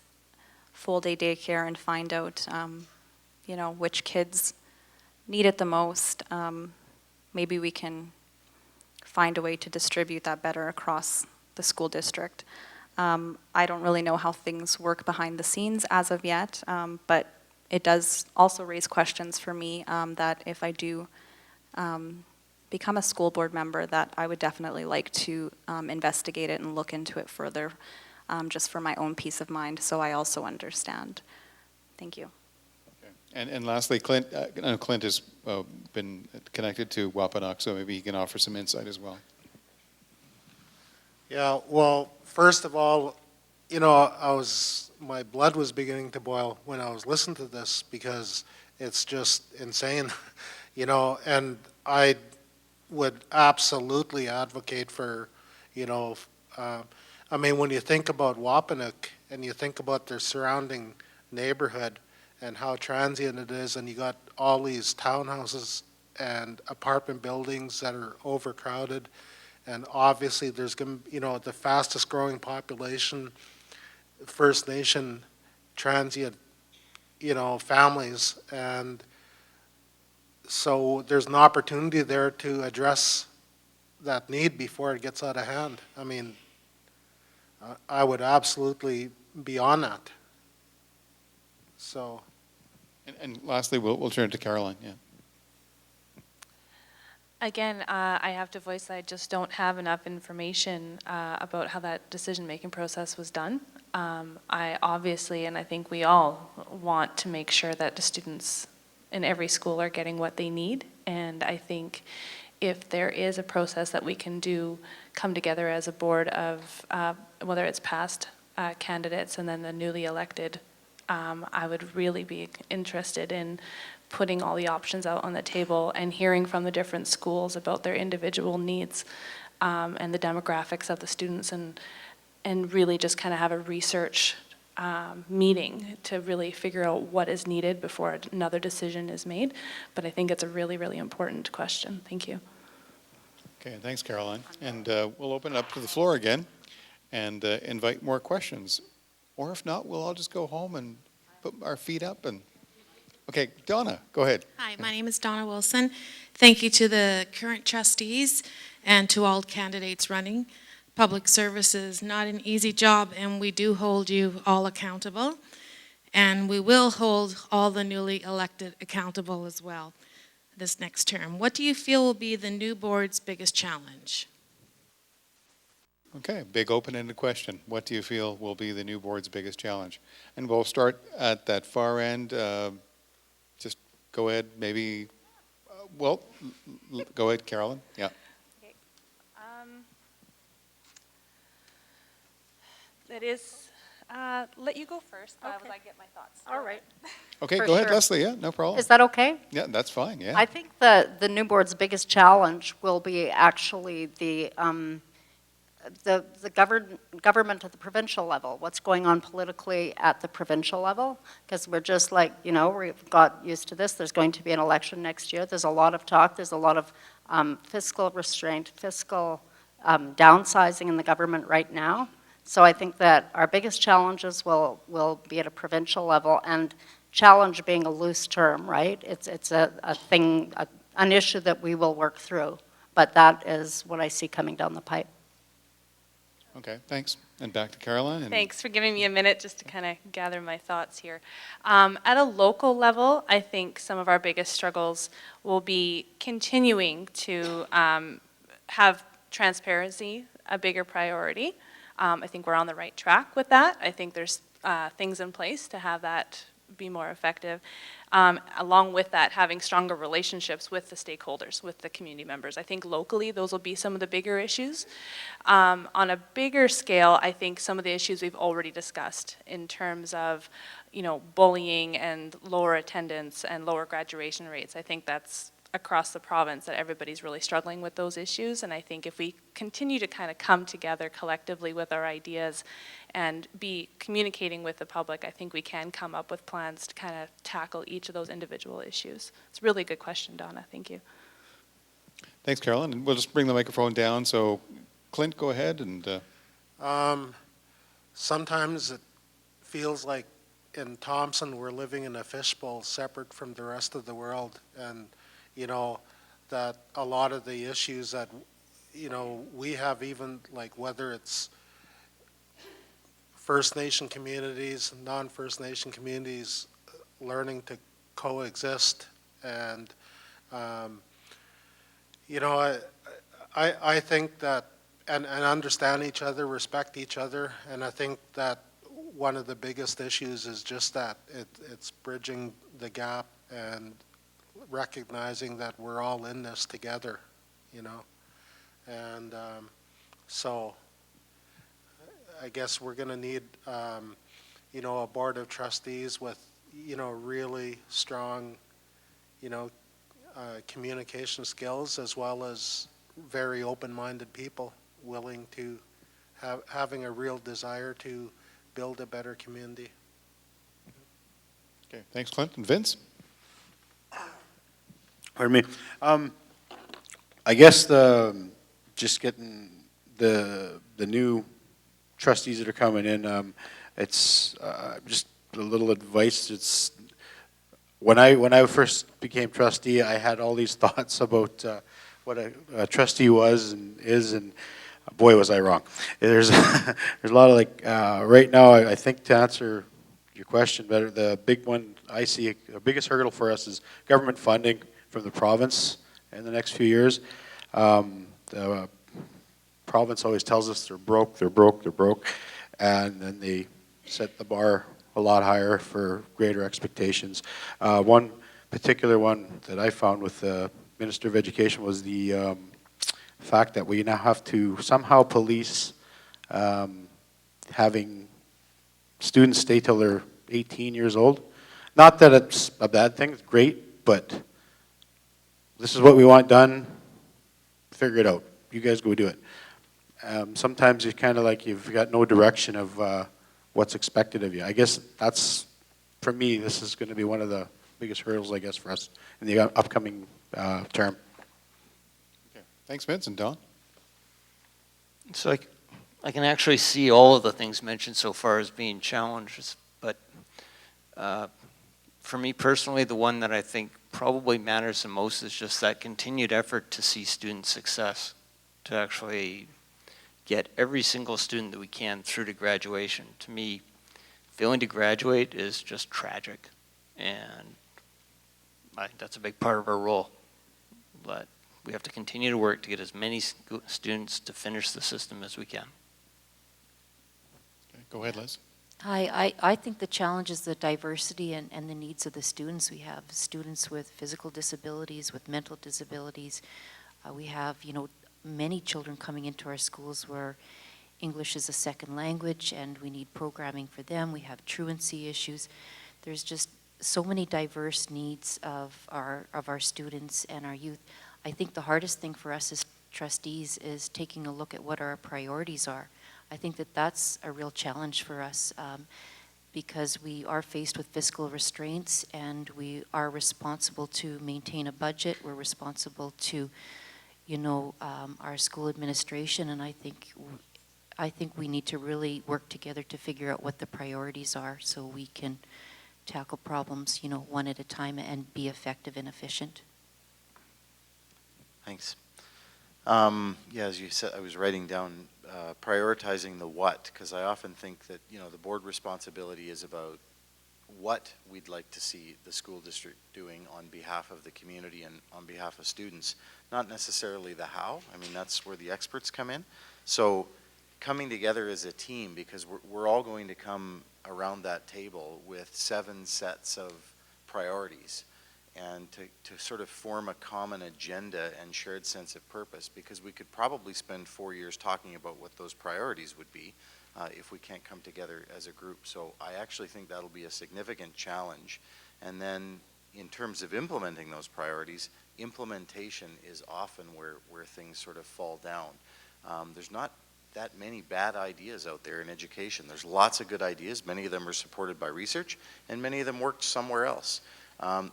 full-day daycare and find out, you know, which kids need it the most, maybe we can find a way to distribute that better across the school district. I don't really know how things work behind the scenes as of yet, but it does also raise questions for me that if I do become a school board member, that I would definitely like to investigate it and look into it further, just for my own peace of mind, so I also understand. Thank you. Okay. And lastly, Clint, I know Clint has been connected to Wapanuk, so maybe he can offer some insight as well. Yeah, well, first of all, you know, my blood was beginning to boil when I was listening to this, because it's just insane, you know, and I would absolutely advocate for, you know, I mean, when you think about Wapanuk and you think about their surrounding neighborhood and how transient it is, and you got all these townhouses and apartment buildings that are overcrowded, and obviously there's going to, you know, the fastest growing population, First Nation transient, you know, families, and so there's an opportunity there to address that need before it gets out of hand. I mean, I would absolutely be on that. So. And lastly, we'll turn to Caroline. Yeah. Again, I have to voice that I just don't have enough information about how that decision-making process was done. I obviously, and I think we all want to make sure that the students in every school are getting what they need. And I think if there is a process that we can do, come together as a board of, whether it's past candidates and then the newly elected, I would really be interested in putting all the options out on the table and hearing from the different schools about their individual needs and the demographics of the students, and really just kind of have a research meeting to really figure out what is needed before another decision is made. But I think it's a really, really important question. Thank you. Okay, thanks, Caroline. And we'll open it up to the floor again and invite more questions. Or if not, we'll all just go home and put our feet up and... Okay, Donna, go ahead. Hi, my name is Donna Wilson. Thank you to the current trustees and to all candidates running. Public service is not an easy job, and we do hold you all accountable. And we will hold all the newly elected accountable as well this next term. What do you feel will be the new board's biggest challenge? Okay, big open-ended question. What do you feel will be the new board's biggest challenge? And we'll start at that far end. Just go ahead, maybe, well, go ahead, Carolyn. Yeah. Okay. It is Let you go first, but Okay. I get my thoughts. All right. Okay, For go ahead, sure. Leslie, yeah, no problem. Is that okay? Yeah, that's fine, yeah. I think the new board's biggest challenge will be actually the government at the provincial level, what's going on politically at the provincial level, because we're just like, we've got used to this. There's going to be an election next year. There's a lot of talk. There's a lot of fiscal restraint, fiscal downsizing in the government right now. So I think that our biggest challenges will be at a provincial level, and challenge being a loose term, right? It's a thing, an issue that we will work through, but that is what I see coming down the pipe. Okay, thanks. And back to Caroline. And Thanks for giving me a minute just to kind of gather my thoughts here. At a local level, I think some of our biggest struggles will be continuing to have transparency a bigger priority. I think we're on the right track with that. I think there's things in place to have that be more effective. Along with that, having stronger relationships with the stakeholders, with the community members. I think locally, those will be some of the bigger issues. On a bigger scale, I think some of the issues we've already discussed in terms of, bullying and lower attendance and lower graduation rates. I think that's across the province that everybody's really struggling with those issues. And I think if we continue to kind of come together collectively with our ideas and be communicating with the public, I think we can come up with plans to kind of tackle each of those individual issues. It's a really good question, Donna. Thank you. thanks, Caroline. And we'll just bring the microphone down. So, Clint, go ahead. And Sometimes it feels like in Thompson we're living in a fishbowl separate from the rest of the world, and that a lot of the issues that we have, even like whether it's First Nation communities, non-First Nation communities learning to coexist, and I think that and understand each other, respect each other, and I think that one of the biggest issues is just that it's bridging the gap and recognizing that we're all in this together, and so I guess we're going to need a board of trustees with really strong communication skills, as well as very open-minded people willing to having a real desire to build a better community. okay, thanks, Clint. And Vince? Pardon me. I guess just getting the new trustees that are coming in, it's just a little advice. It's when I first became trustee, I had all these thoughts about what a trustee was and is, and boy, was I wrong. There's there's a lot of right now. I think to answer your question better, the big one I see, the biggest hurdle for us is government funding from the province in the next few years. The province always tells us they're broke, and then they set the bar a lot higher for greater expectations. One particular one that I found with the Minister of Education was the fact that we now have to somehow police having students stay till they're 18 years old. Not that it's a bad thing, it's great, but this is what we want done, figure it out. You guys go do it. Sometimes it's kind of like you've got no direction of what's expected of you. I guess that's, for me, this is going to be one of the biggest hurdles, I guess, for us in the upcoming term. Okay, thanks, Vince. And Don? So I can actually see all of the things mentioned so far as being challenges, but for me personally, the one that I think probably matters the most is just that continued effort to see student success, to actually get every single student that we can through to graduation. To me, failing to graduate is just tragic, and I think that's a big part of our role. But we have to continue to work to get as many students to finish the system as we can. Okay, go ahead, Liz. I think the challenge is the diversity and the needs of the students. We have students with physical disabilities, with mental disabilities. We have, many children coming into our schools where, English as a second language, and we need programming for them. We have truancy issues. There's just so many diverse needs of our students and our youth. I think the hardest thing for us as trustees is taking a look at what our priorities are. I think that that's a real challenge for us, because we are faced with fiscal restraints, and we are responsible to maintain a budget. We're responsible to, our school administration, and I think we need to really work together to figure out what the priorities are so we can tackle problems, one at a time and be effective and efficient. Thanks. Yeah, as you said, I was writing down prioritizing the what, because I often think that, the board responsibility is about what we'd like to see the school district doing on behalf of the community and on behalf of students, not necessarily the how. I mean, that's where the experts come in. So coming together as a team, because we're all going to come around that table with 7 sets of priorities, and to sort of form a common agenda and shared sense of purpose, because we could probably spend 4 years talking about what those priorities would be if we can't come together as a group. So I actually think that'll be a significant challenge. And then in terms of implementing those priorities, implementation is often where things sort of fall down. There's not that many bad ideas out there in education. There's lots of good ideas. Many of them are supported by research, and many of them worked somewhere else.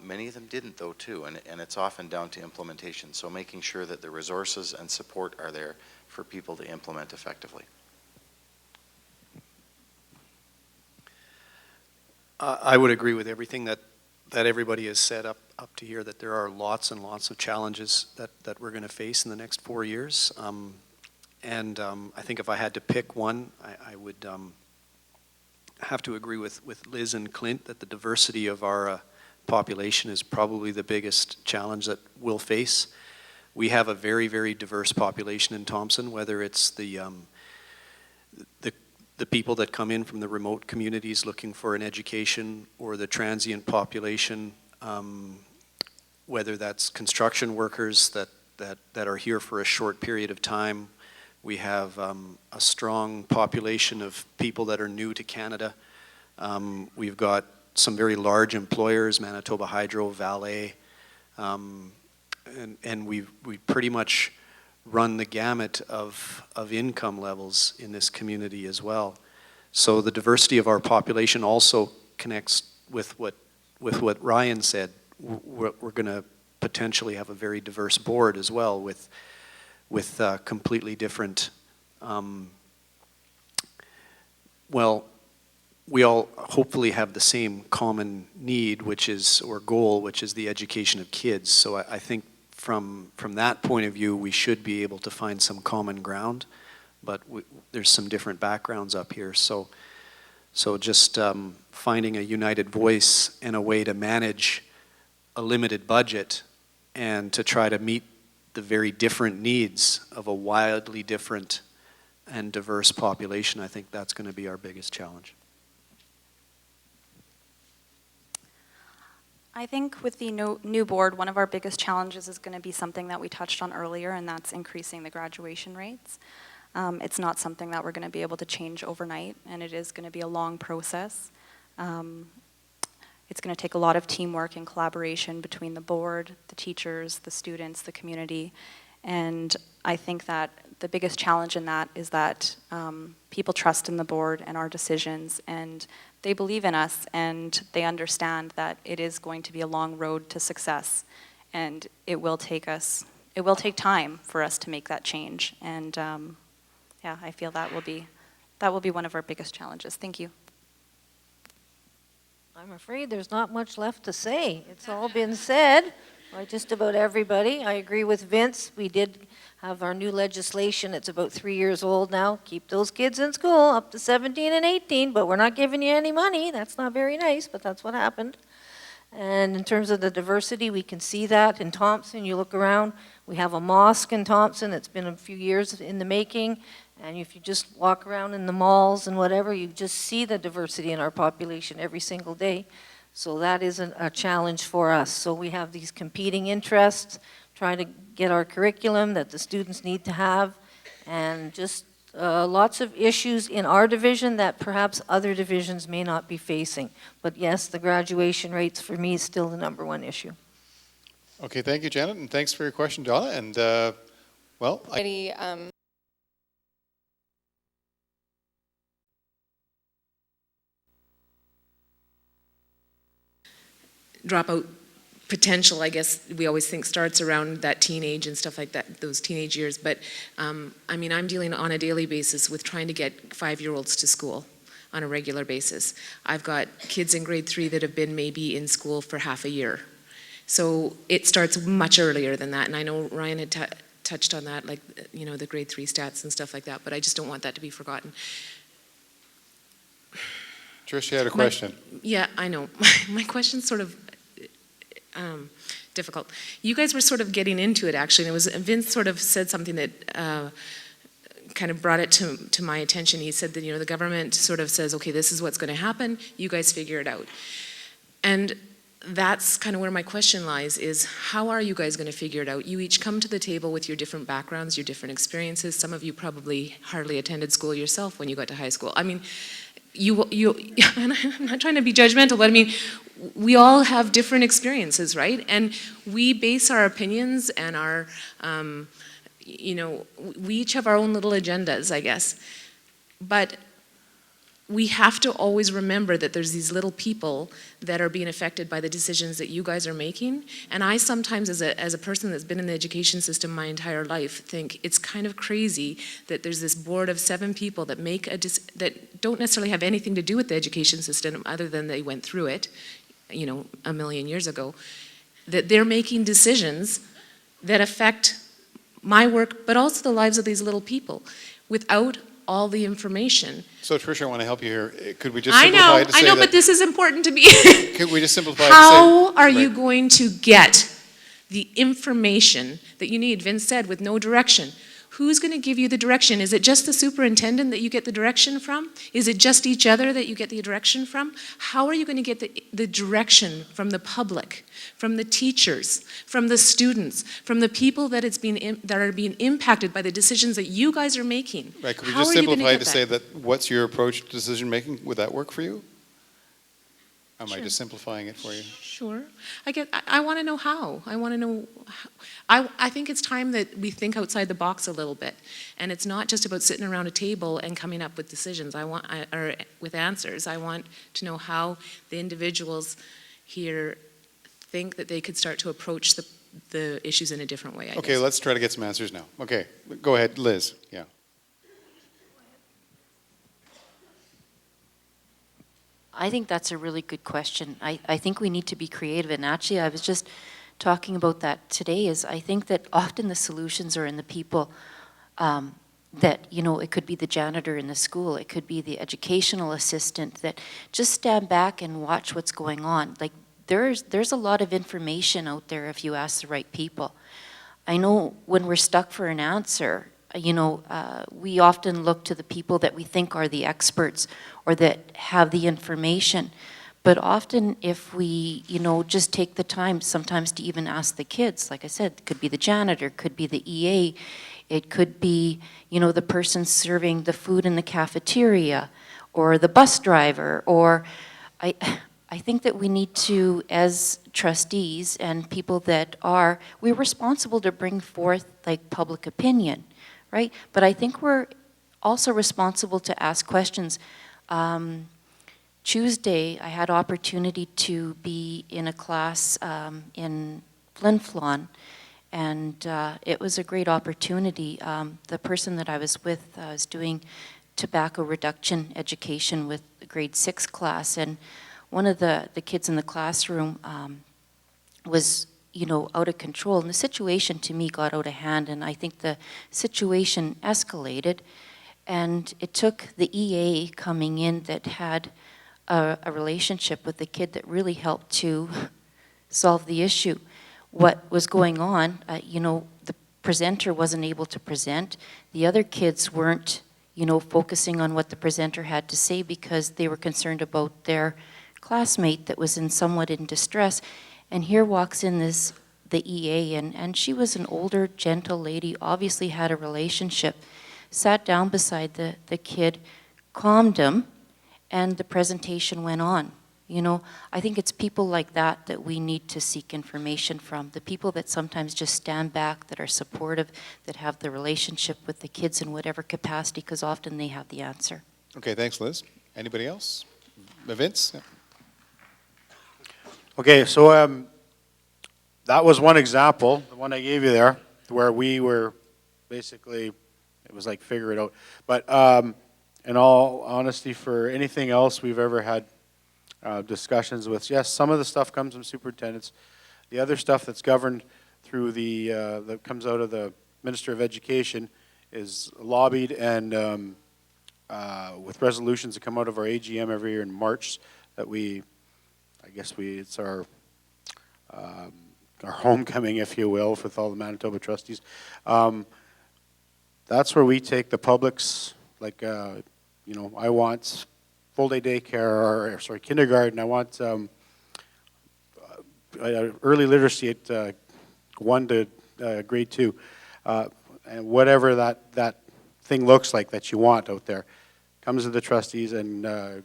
Many of them didn't, though, too, and it's often down to implementation. So making sure that the resources and support are there for people to implement effectively. I would agree with everything that everybody has said up to here, that there are lots and lots of challenges that we're going to face in the next 4 years. I think if I had to pick one, I would have to agree with Liz and Clint that the diversity of our population is probably the biggest challenge that we'll face. We have a very, very diverse population in Thompson, whether it's the people that come in from the remote communities looking for an education, or the transient population, whether that's construction workers that are here for a short period of time. We have a strong population of people that are new to Canada. We've got some very large employers, Manitoba Hydro, Vale, and we pretty much run the gamut of income levels in this community as well. So the diversity of our population also connects with what Ryan said. We're going to potentially have a very diverse board as well, with completely different, we all hopefully have the same common need, or goal, which is the education of kids. So I think from that point of view, we should be able to find some common ground, but there's some different backgrounds up here. So just finding a united voice and a way to manage a limited budget and to try to meet the very different needs of a wildly different and diverse population, I think that's going to be our biggest challenge. I think with the new board, one of our biggest challenges is going to be something that we touched on earlier, and that's increasing the graduation rates. It's not something that we're going to be able to change overnight, and it is going to be a long process. It's going to take a lot of teamwork and collaboration between the board, the teachers, the students, the community, and I think that the biggest challenge in that is that people trust in the board and our decisions, and they believe in us, and they understand that it is going to be a long road to success, and it will take time for us to make that change, and yeah, I feel that will be one of our biggest challenges. Thank you. I'm afraid there's not much left to say. It's all been said by just about everybody. I agree with Vince. We did have our new legislation. It's about 3 years old now. Keep those kids in school up to 17 and 18, but we're not giving you any money. That's not very nice, but that's what happened. And in terms of the diversity, we can see that in Thompson. You look around, we have a mosque in Thompson. It's been a few years in the making. And if you just walk around in the malls and whatever, you just see the diversity in our population every single day. So that is a challenge for us. So we have these competing interests, trying to get our curriculum that the students need to have, and just lots of issues in our division that perhaps other divisions may not be facing. But yes, the graduation rates for me is still the number one issue. Okay, thank you, Janet, and thanks for your question, Donna. And, well, dropout potential, I guess, we always think starts around that teenage and stuff like that, those teenage years. But, I mean, I'm dealing on a daily basis with trying to get 5-year-olds to school on a regular basis. I've got kids in grade 3 that have been maybe in school for half a year. So it starts much earlier than that. And I know Ryan had touched on that, like, you know, the grade 3 stats and stuff like that, but I just don't want that to be forgotten. Trish, you had a question. Yeah, I know. My question's sort of difficult. You guys were sort of getting into it, actually, and it was Vince sort of said something that kind of brought it to my attention. He said that, you know, the government sort of says, okay, this is what's going to happen, you guys figure it out. And that's kind of where my question lies, is how are you guys going to figure it out? You each come to the table with your different backgrounds, your different experiences. Some of you probably hardly attended school yourself when you got to high school. I mean, you, and I'm not trying to be judgmental, but I mean, we all have different experiences, right? And we base our opinions and our, you know, we each have our own little agendas, I guess. But we have to always remember that there's these little people that are being affected by the decisions that you guys are making. And I sometimes, as a person that's been in the education system my entire life, think it's kind of crazy that there's this board of 7 people that make that don't necessarily have anything to do with the education system other than they went through it, you know, a million years ago, that they're making decisions that affect my work, but also the lives of these little people without all the information. So, Tricia, I want to help you here. Could we just simplify it to say I know, that, but this is important to me. could we just simplify it to How say, are you right. going to get the information that you need? Vince said, with no direction. Who's going to give you the direction? Is it just the superintendent that you get the direction from? Is it just each other that you get the direction from? How are you going to get the direction from the public, from the teachers, from the students, from the people that are being impacted by the decisions that you guys are making? Right, could we How just are you gonna simplify get to say that what's your approach to decision making? Would that work for you? Am I just simplifying it for you? Sure. I want to know how. I want to know how. I think it's time that we think outside the box a little bit. And it's not just about sitting around a table and coming up with decisions. Or with answers. I want to know how the individuals here think that they could start to approach the issues in a different way, I Okay, guess. let's try to get some answers now. Okay, go ahead, Liz. Yeah. I think that's a really good question. I think we need to be creative, and actually I was just talking about that today, is I think that often the solutions are in the people that, you know, it could be the janitor in the school, it could be the educational assistant that just stand back and watch what's going on. Like there's a lot of information out there if you ask the right people. I know when we're stuck for an answer, you know, we often look to the people that we think are the experts or that have the information. But often if we, you know, just take the time sometimes to even ask the kids, like I said, it could be the janitor, could be the EA, it could be, you know, the person serving the food in the cafeteria or the bus driver, or I think that we need to, as trustees and people that are, we're responsible to bring forth like public opinion. Right? But I think we're also responsible to ask questions. Tuesday, I had opportunity to be in a class in Flin Flon, and it was a great opportunity. The person that I was with was doing tobacco reduction education with the grade 6 class, and one of the kids in the classroom was, you know, out of control. And the situation to me got out of hand, and I think the situation escalated. And it took the EA coming in that had a relationship with the kid that really helped to solve the issue. What was going on, you know, the presenter wasn't able to present. The other kids weren't, you know, focusing on what the presenter had to say because they were concerned about their classmate that was somewhat in distress. And here walks in the EA, and she was an older, gentle lady, obviously had a relationship. sat down beside the kid, calmed him, and the presentation went on. You know, I think it's people like that that we need to seek information from. The people that sometimes just stand back, that are supportive, that have the relationship with the kids in whatever capacity, because often they have the answer. Okay, thanks, Liz. Anybody else? Vince? Yeah. Okay, so that was one example, the one I gave you there, where we were basically, it was like figure it out. But in all honesty, for anything else we've ever had discussions with, yes, some of the stuff comes from superintendents. The other stuff that's governed through that comes out of the Minister of Education is lobbied and with resolutions that come out of our AGM every year in March that it's our homecoming, if you will, with all the Manitoba trustees. That's where we take the public's, like, I want full-day daycare, or kindergarten. I want early literacy at 1 to grade 2, and whatever that thing looks like that you want out there comes to the trustees, and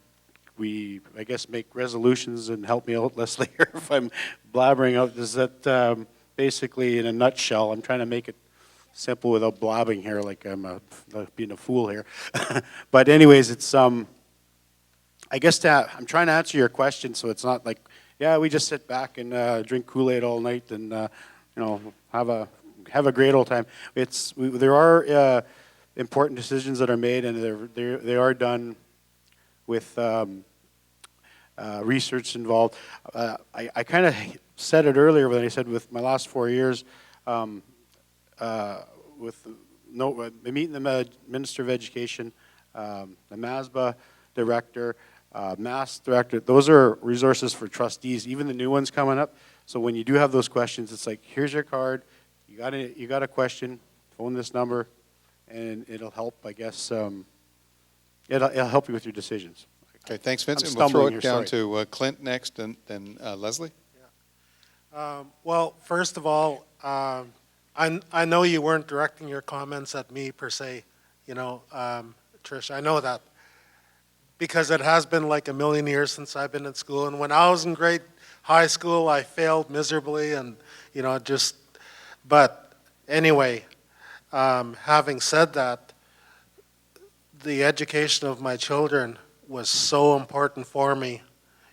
we, I guess, make resolutions. And help me out, Leslie, here if I'm blabbering out. Is that basically, in a nutshell? I'm trying to make it simple without blabbing here, like I'm being a fool here. But anyways, it's I guess I'm trying to answer your question, so it's not like, yeah, we just sit back and drink Kool-Aid all night and have a great old time. There are important decisions that are made, and they are done with research involved. I kind of said it earlier when I said with my last 4 years, meeting the Minister of Education, the MASBA director, Mass director, those are resources for trustees, even the new ones coming up. So when you do have those questions, it's like, here's your card, you got a question, phone this number, and it'll help, I guess, it'll help you with your decisions. Okay, thanks, Vince. I'm And we'll throw it stumbling down here, to Clint next, and then Leslie. Well, first of all, I know you weren't directing your comments at me per se, Trish, I know that. Because it has been like a million years since I've been in school. And when I was in high school, I failed miserably and, but anyway, having said that, the education of my children was so important for me.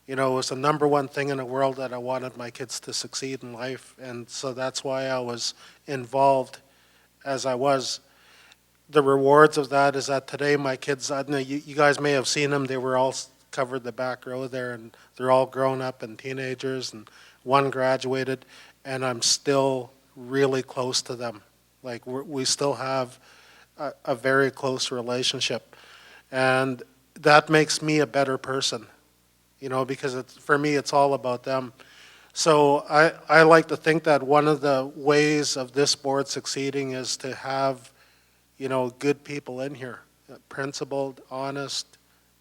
It was the number one thing in the world that I wanted my kids to succeed in life. And so that's why I was involved as I was. The rewards of that is that today my kids, I don't know, you guys may have seen them, they were all covered the back row there, and they're all grown up and teenagers, and one graduated, and I'm still really close to them. Like, we still have a very close relationship. And that makes me a better person, because for me it's all about them. So I like to think that one of the ways of this board succeeding is to have good people in here, principled, honest.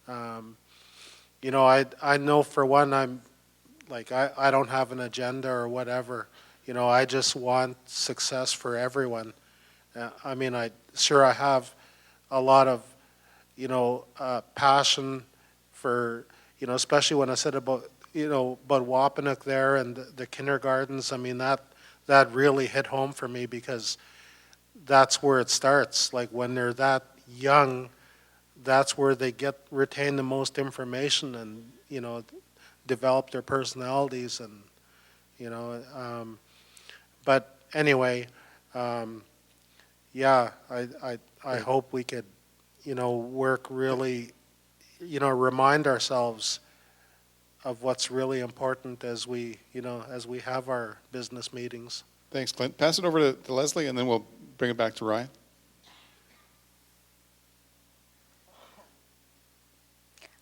I know for one, I'm like, I don't have an agenda or whatever. I just want success for everyone. I have a lot of, passion for, especially when I said about Wapanek there and the kindergartens. That really hit home for me because that's where it starts. Like when they're that young, that's where they retain the most information and, develop their personalities and, but anyway, yeah, I hope we could, work really, remind ourselves of what's really important as we have our business meetings. Thanks, Clint. Pass it over to Leslie, and then we'll bring it back to Ryan.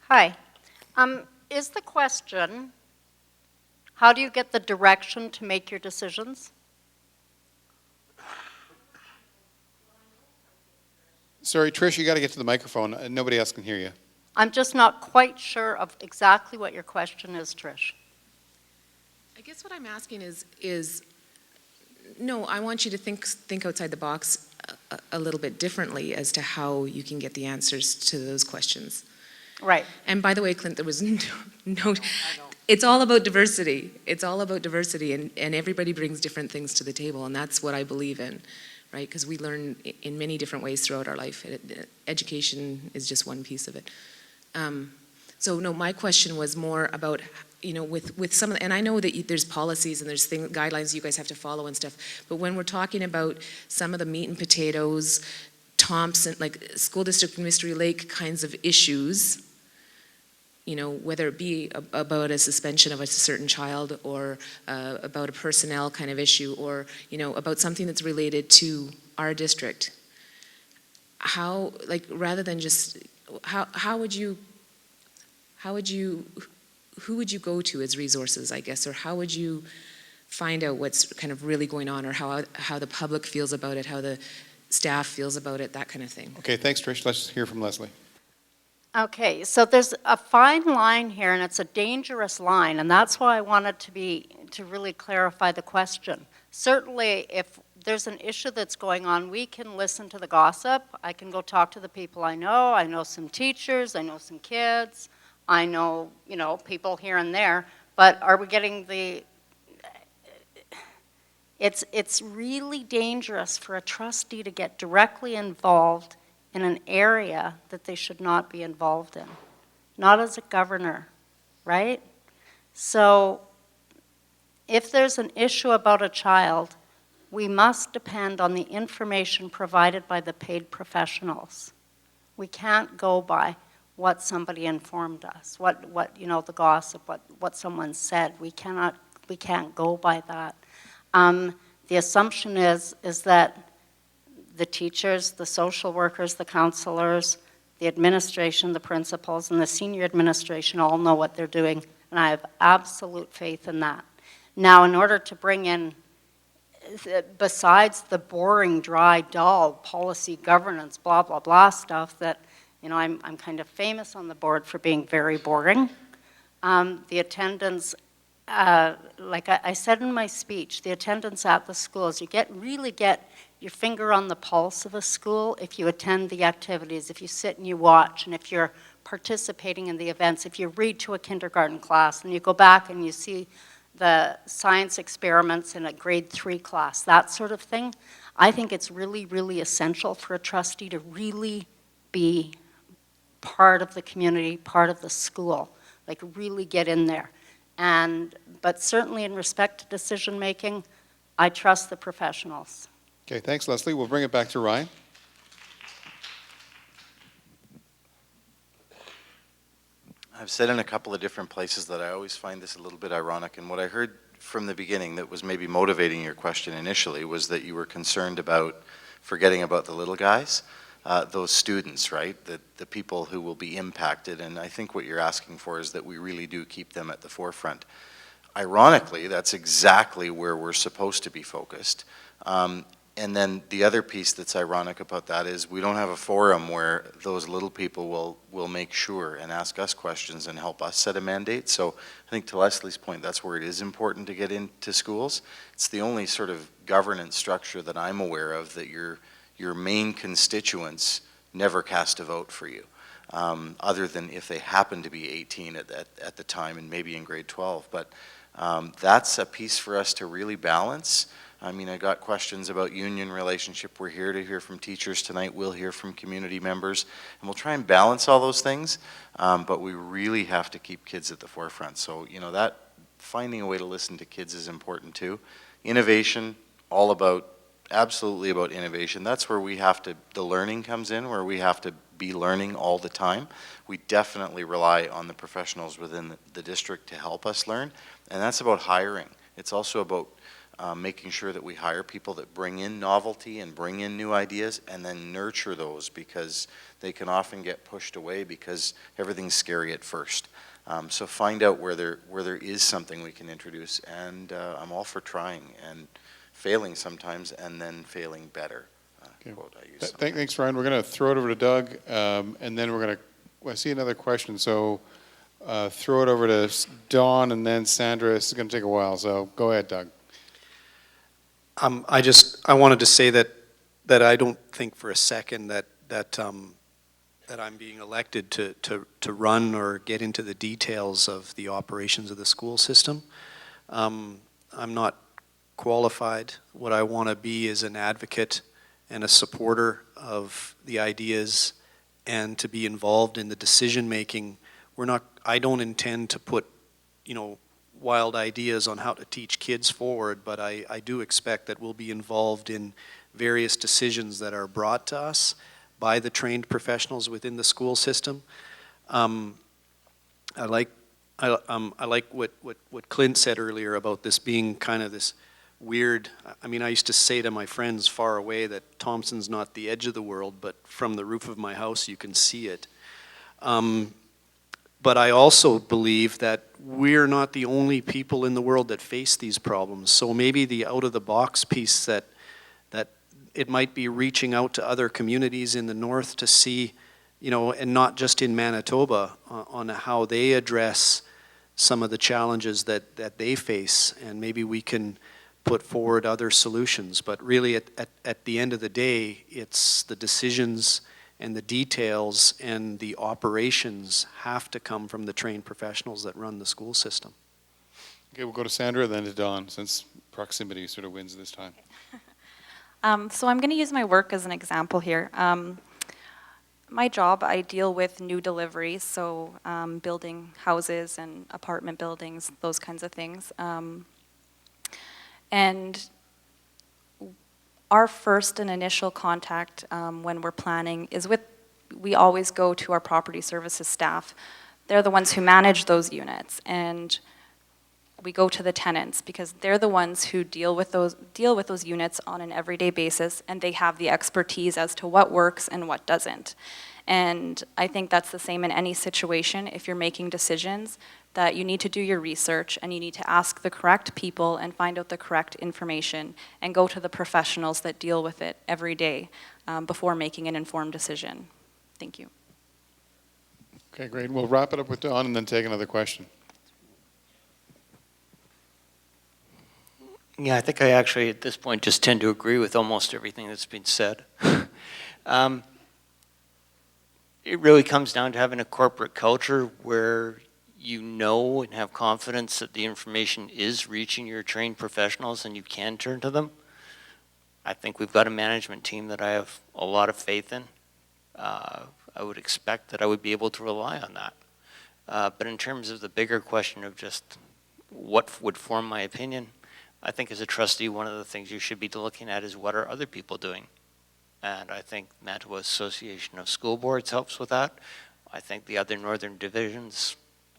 Hi. Is the question, how do you get the direction to make your decisions? Sorry, Trish, you got to get to the microphone. Nobody else can hear you. I'm just not quite sure of exactly what your question is, Trish. I guess what I'm asking is no, I want you to think outside the box a little bit differently as to how you can get the answers to those questions. Right. And by the way, Clint, there was no it's all about diversity. It's all about diversity, and everybody brings different things to the table, and that's what I believe in, right? Because we learn in many different ways throughout our life. Education is just one piece of it. So no, my question was more about, with some of and I know that there's policies and there's guidelines you guys have to follow and stuff, but when we're talking about some of the meat and potatoes, Thompson, like school district in Mystery Lake kinds of issues, whether it be about a suspension of a certain child or about a personnel kind of issue or, about something that's related to our district, how, like, rather than just, how would you, who would you go to as resources, I guess, or how would you find out what's kind of really going on, or how the public feels about it, how the staff feels about it, that kind of thing? Okay, thanks, Trish. Let's hear from Leslie. Okay, so there's a fine line here, and it's a dangerous line, and that's why I wanted to really clarify the question. Certainly, if there's an issue that's going on, we can listen to the gossip. I can go talk to the people I know some teachers, I know some kids, I know, people here and there, but are we getting it's really dangerous for a trustee to get directly involved in an area that they should not be involved in, not as a governor, right? So if there's an issue about a child, we must depend on the information provided by the paid professionals. We can't go by what somebody informed us, what the gossip, what someone said. We can't go by that. The assumption is that the teachers, the social workers, the counselors, the administration, the principals, and the senior administration all know what they're doing, and I have absolute faith in that. Now, in order to bring in, besides the boring, dry, dull policy governance, blah, blah, blah stuff that, I'm kind of famous on the board for being very boring, the attendance, like I said in my speech, the attendance at the schools, you really get your finger on the pulse of a school if you attend the activities, if you sit and you watch, and if you're participating in the events, if you read to a kindergarten class and you go back and you see the science experiments in a grade 3 class, that sort of thing. I think it's really, really essential for a trustee to really be part of the community, part of the school, like really get in there. But certainly in respect to decision making, I trust the professionals. Okay, thanks, Leslie. We'll bring it back to Ryan. I've said in a couple of different places that I always find this a little bit ironic, and what I heard from the beginning that was maybe motivating your question initially was that you were concerned about forgetting about the little guys, those students, right? The people who will be impacted, and I think what you're asking for is that we really do keep them at the forefront. Ironically, that's exactly where we're supposed to be focused. And then the other piece that's ironic about that is we don't have a forum where those little people will make sure and ask us questions and help us set a mandate. So I think to Leslie's point, that's where it is important to get into schools. It's the only sort of governance structure that I'm aware of that your main constituents never cast a vote for you, other than if they happen to be 18 at the time and maybe in grade 12. But that's a piece for us to really balance. I mean, I got questions about union relationship. We're here to hear from teachers tonight. We'll hear from community members. And we'll try and balance all those things, but we really have to keep kids at the forefront. So, that finding a way to listen to kids is important too. Innovation, absolutely about innovation. That's where the learning comes in, where we have to be learning all the time. We definitely rely on the professionals within the district to help us learn. And that's about hiring. It's also about making sure that we hire people that bring in novelty and bring in new ideas and then nurture those, because they can often get pushed away because everything's scary at first. So find out where there is something we can introduce, and I'm all for trying and failing sometimes and then failing better. Quote I use Thanks, Ryan. We're going to throw it over to Doug, and then I see another question, so throw it over to Dawn and then Sandra. It's going to take a while, so go ahead, Doug. I wanted to say that that I don't think for a second that I'm being elected to run or get into the details of the operations of the school system. I'm not qualified. What I want to be is an advocate and a supporter of the ideas and to be involved in the decision making. I don't intend to put, wild ideas on how to teach kids forward, but I do expect that we'll be involved in various decisions that are brought to us by the trained professionals within the school system. I like what Clint said earlier about this being kind of this weird. I used to say to my friends far away that Thompson's not the edge of the world, but from the roof of my house you can see it. But I also believe that we're not the only people in the world that face these problems. So maybe the out-of-the-box piece that it might be reaching out to other communities in the north to see, and not just in Manitoba, on how they address some of the challenges that they face, and maybe we can put forward other solutions. But really, at the end of the day, it's the decisions and the details and the operations have to come from the trained professionals that run the school system. Okay, we'll go to Sandra, then to Dawn, since proximity sort of wins this time. So I'm going to use my work as an example here. My job, I deal with new deliveries, so building houses and apartment buildings, those kinds of things. And our first and initial contact when we're planning is we always go to our property services staff. They're the ones who manage those units, and we go to the tenants because they're the ones who deal with those units on an everyday basis, and they have the expertise as to what works and what doesn't. And I think that's the same in any situation. If you're making decisions, that you need to do your research and you need to ask the correct people and find out the correct information and go to the professionals that deal with it every day before making an informed decision. Thank you. Okay, great. We'll wrap it up with Dawn and then take another question. Yeah, I think I actually, at this point, just tend to agree with almost everything that's been said. It really comes down to having a corporate culture where you know and have confidence that the information is reaching your trained professionals and you can turn to them. I think we've got a management team that I have a lot of faith in. I would expect that I would be able to rely on that. But in terms of the bigger question of just what would form my opinion, I think as a trustee, one of the things you should be looking at is what are other people doing? And I think Manitoba Association of School Boards helps with that. I think the other northern divisions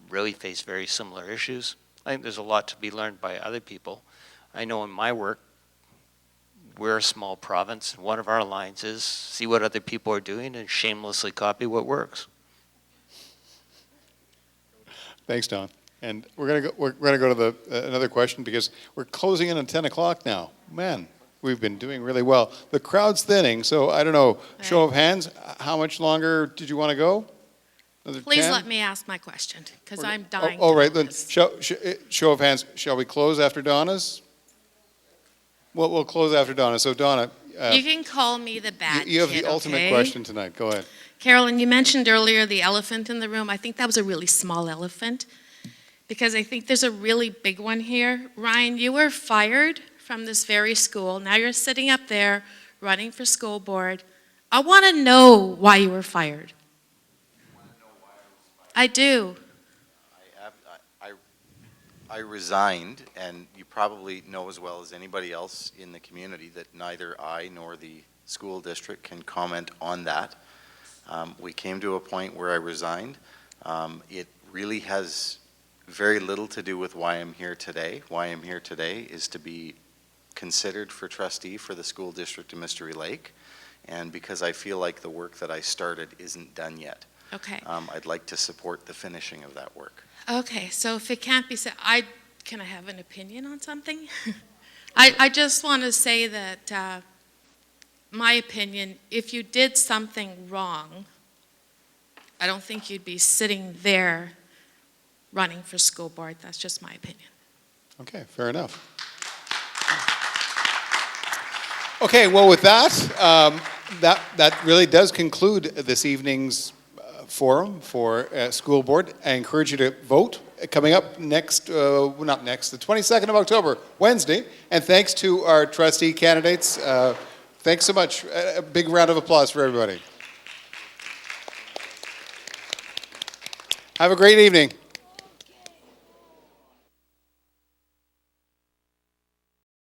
really face very similar issues. I think there's a lot to be learned by other people. I know in my work, we're a small province, and one of our lines is see what other people are doing and shamelessly copy what works. Thanks, Don. And we're gonna go to another question because we're closing in on 10 o'clock now. Man, we've been doing really well. The crowd's thinning, so I don't know. Show of hands, how much longer did you want to go? Another Please 10? let me ask my question, because I'm dying. Oh, to right, know then, this. show of hands, shall we close after Donna's? Well, we'll close after Donna. So Donna, You can call me the bad you have kid, the ultimate okay? question tonight. Go ahead. Carolyn, you mentioned earlier the elephant in the room. I think that was a really small elephant, because I think there's a really big one here. Ryan, you were fired from this very school. Now you're sitting up there running for school board. I want to know why you were fired. I do. I resigned, and you probably know as well as anybody else in the community that neither I nor the school district can comment on that. We came to a point where I resigned. It really has very little to do with why I'm here today. Why I'm here today is to be considered for trustee for the school district of Mystery Lake, and because I feel like the work that I started isn't done yet. Okay. I'd like to support the finishing of that work. Okay, so if it can't be said, can I have an opinion on something? I just want to say that my opinion, if you did something wrong, I don't think you'd be sitting there running for school board. That's just my opinion. Okay, fair enough. Okay, well, with that, that really does conclude this evening's forum for school board. I encourage you to vote. Coming up next, not next, the 22nd of October, Wednesday. And thanks to our trustee candidates. Thanks so much. A big round of applause for everybody. Have a great evening.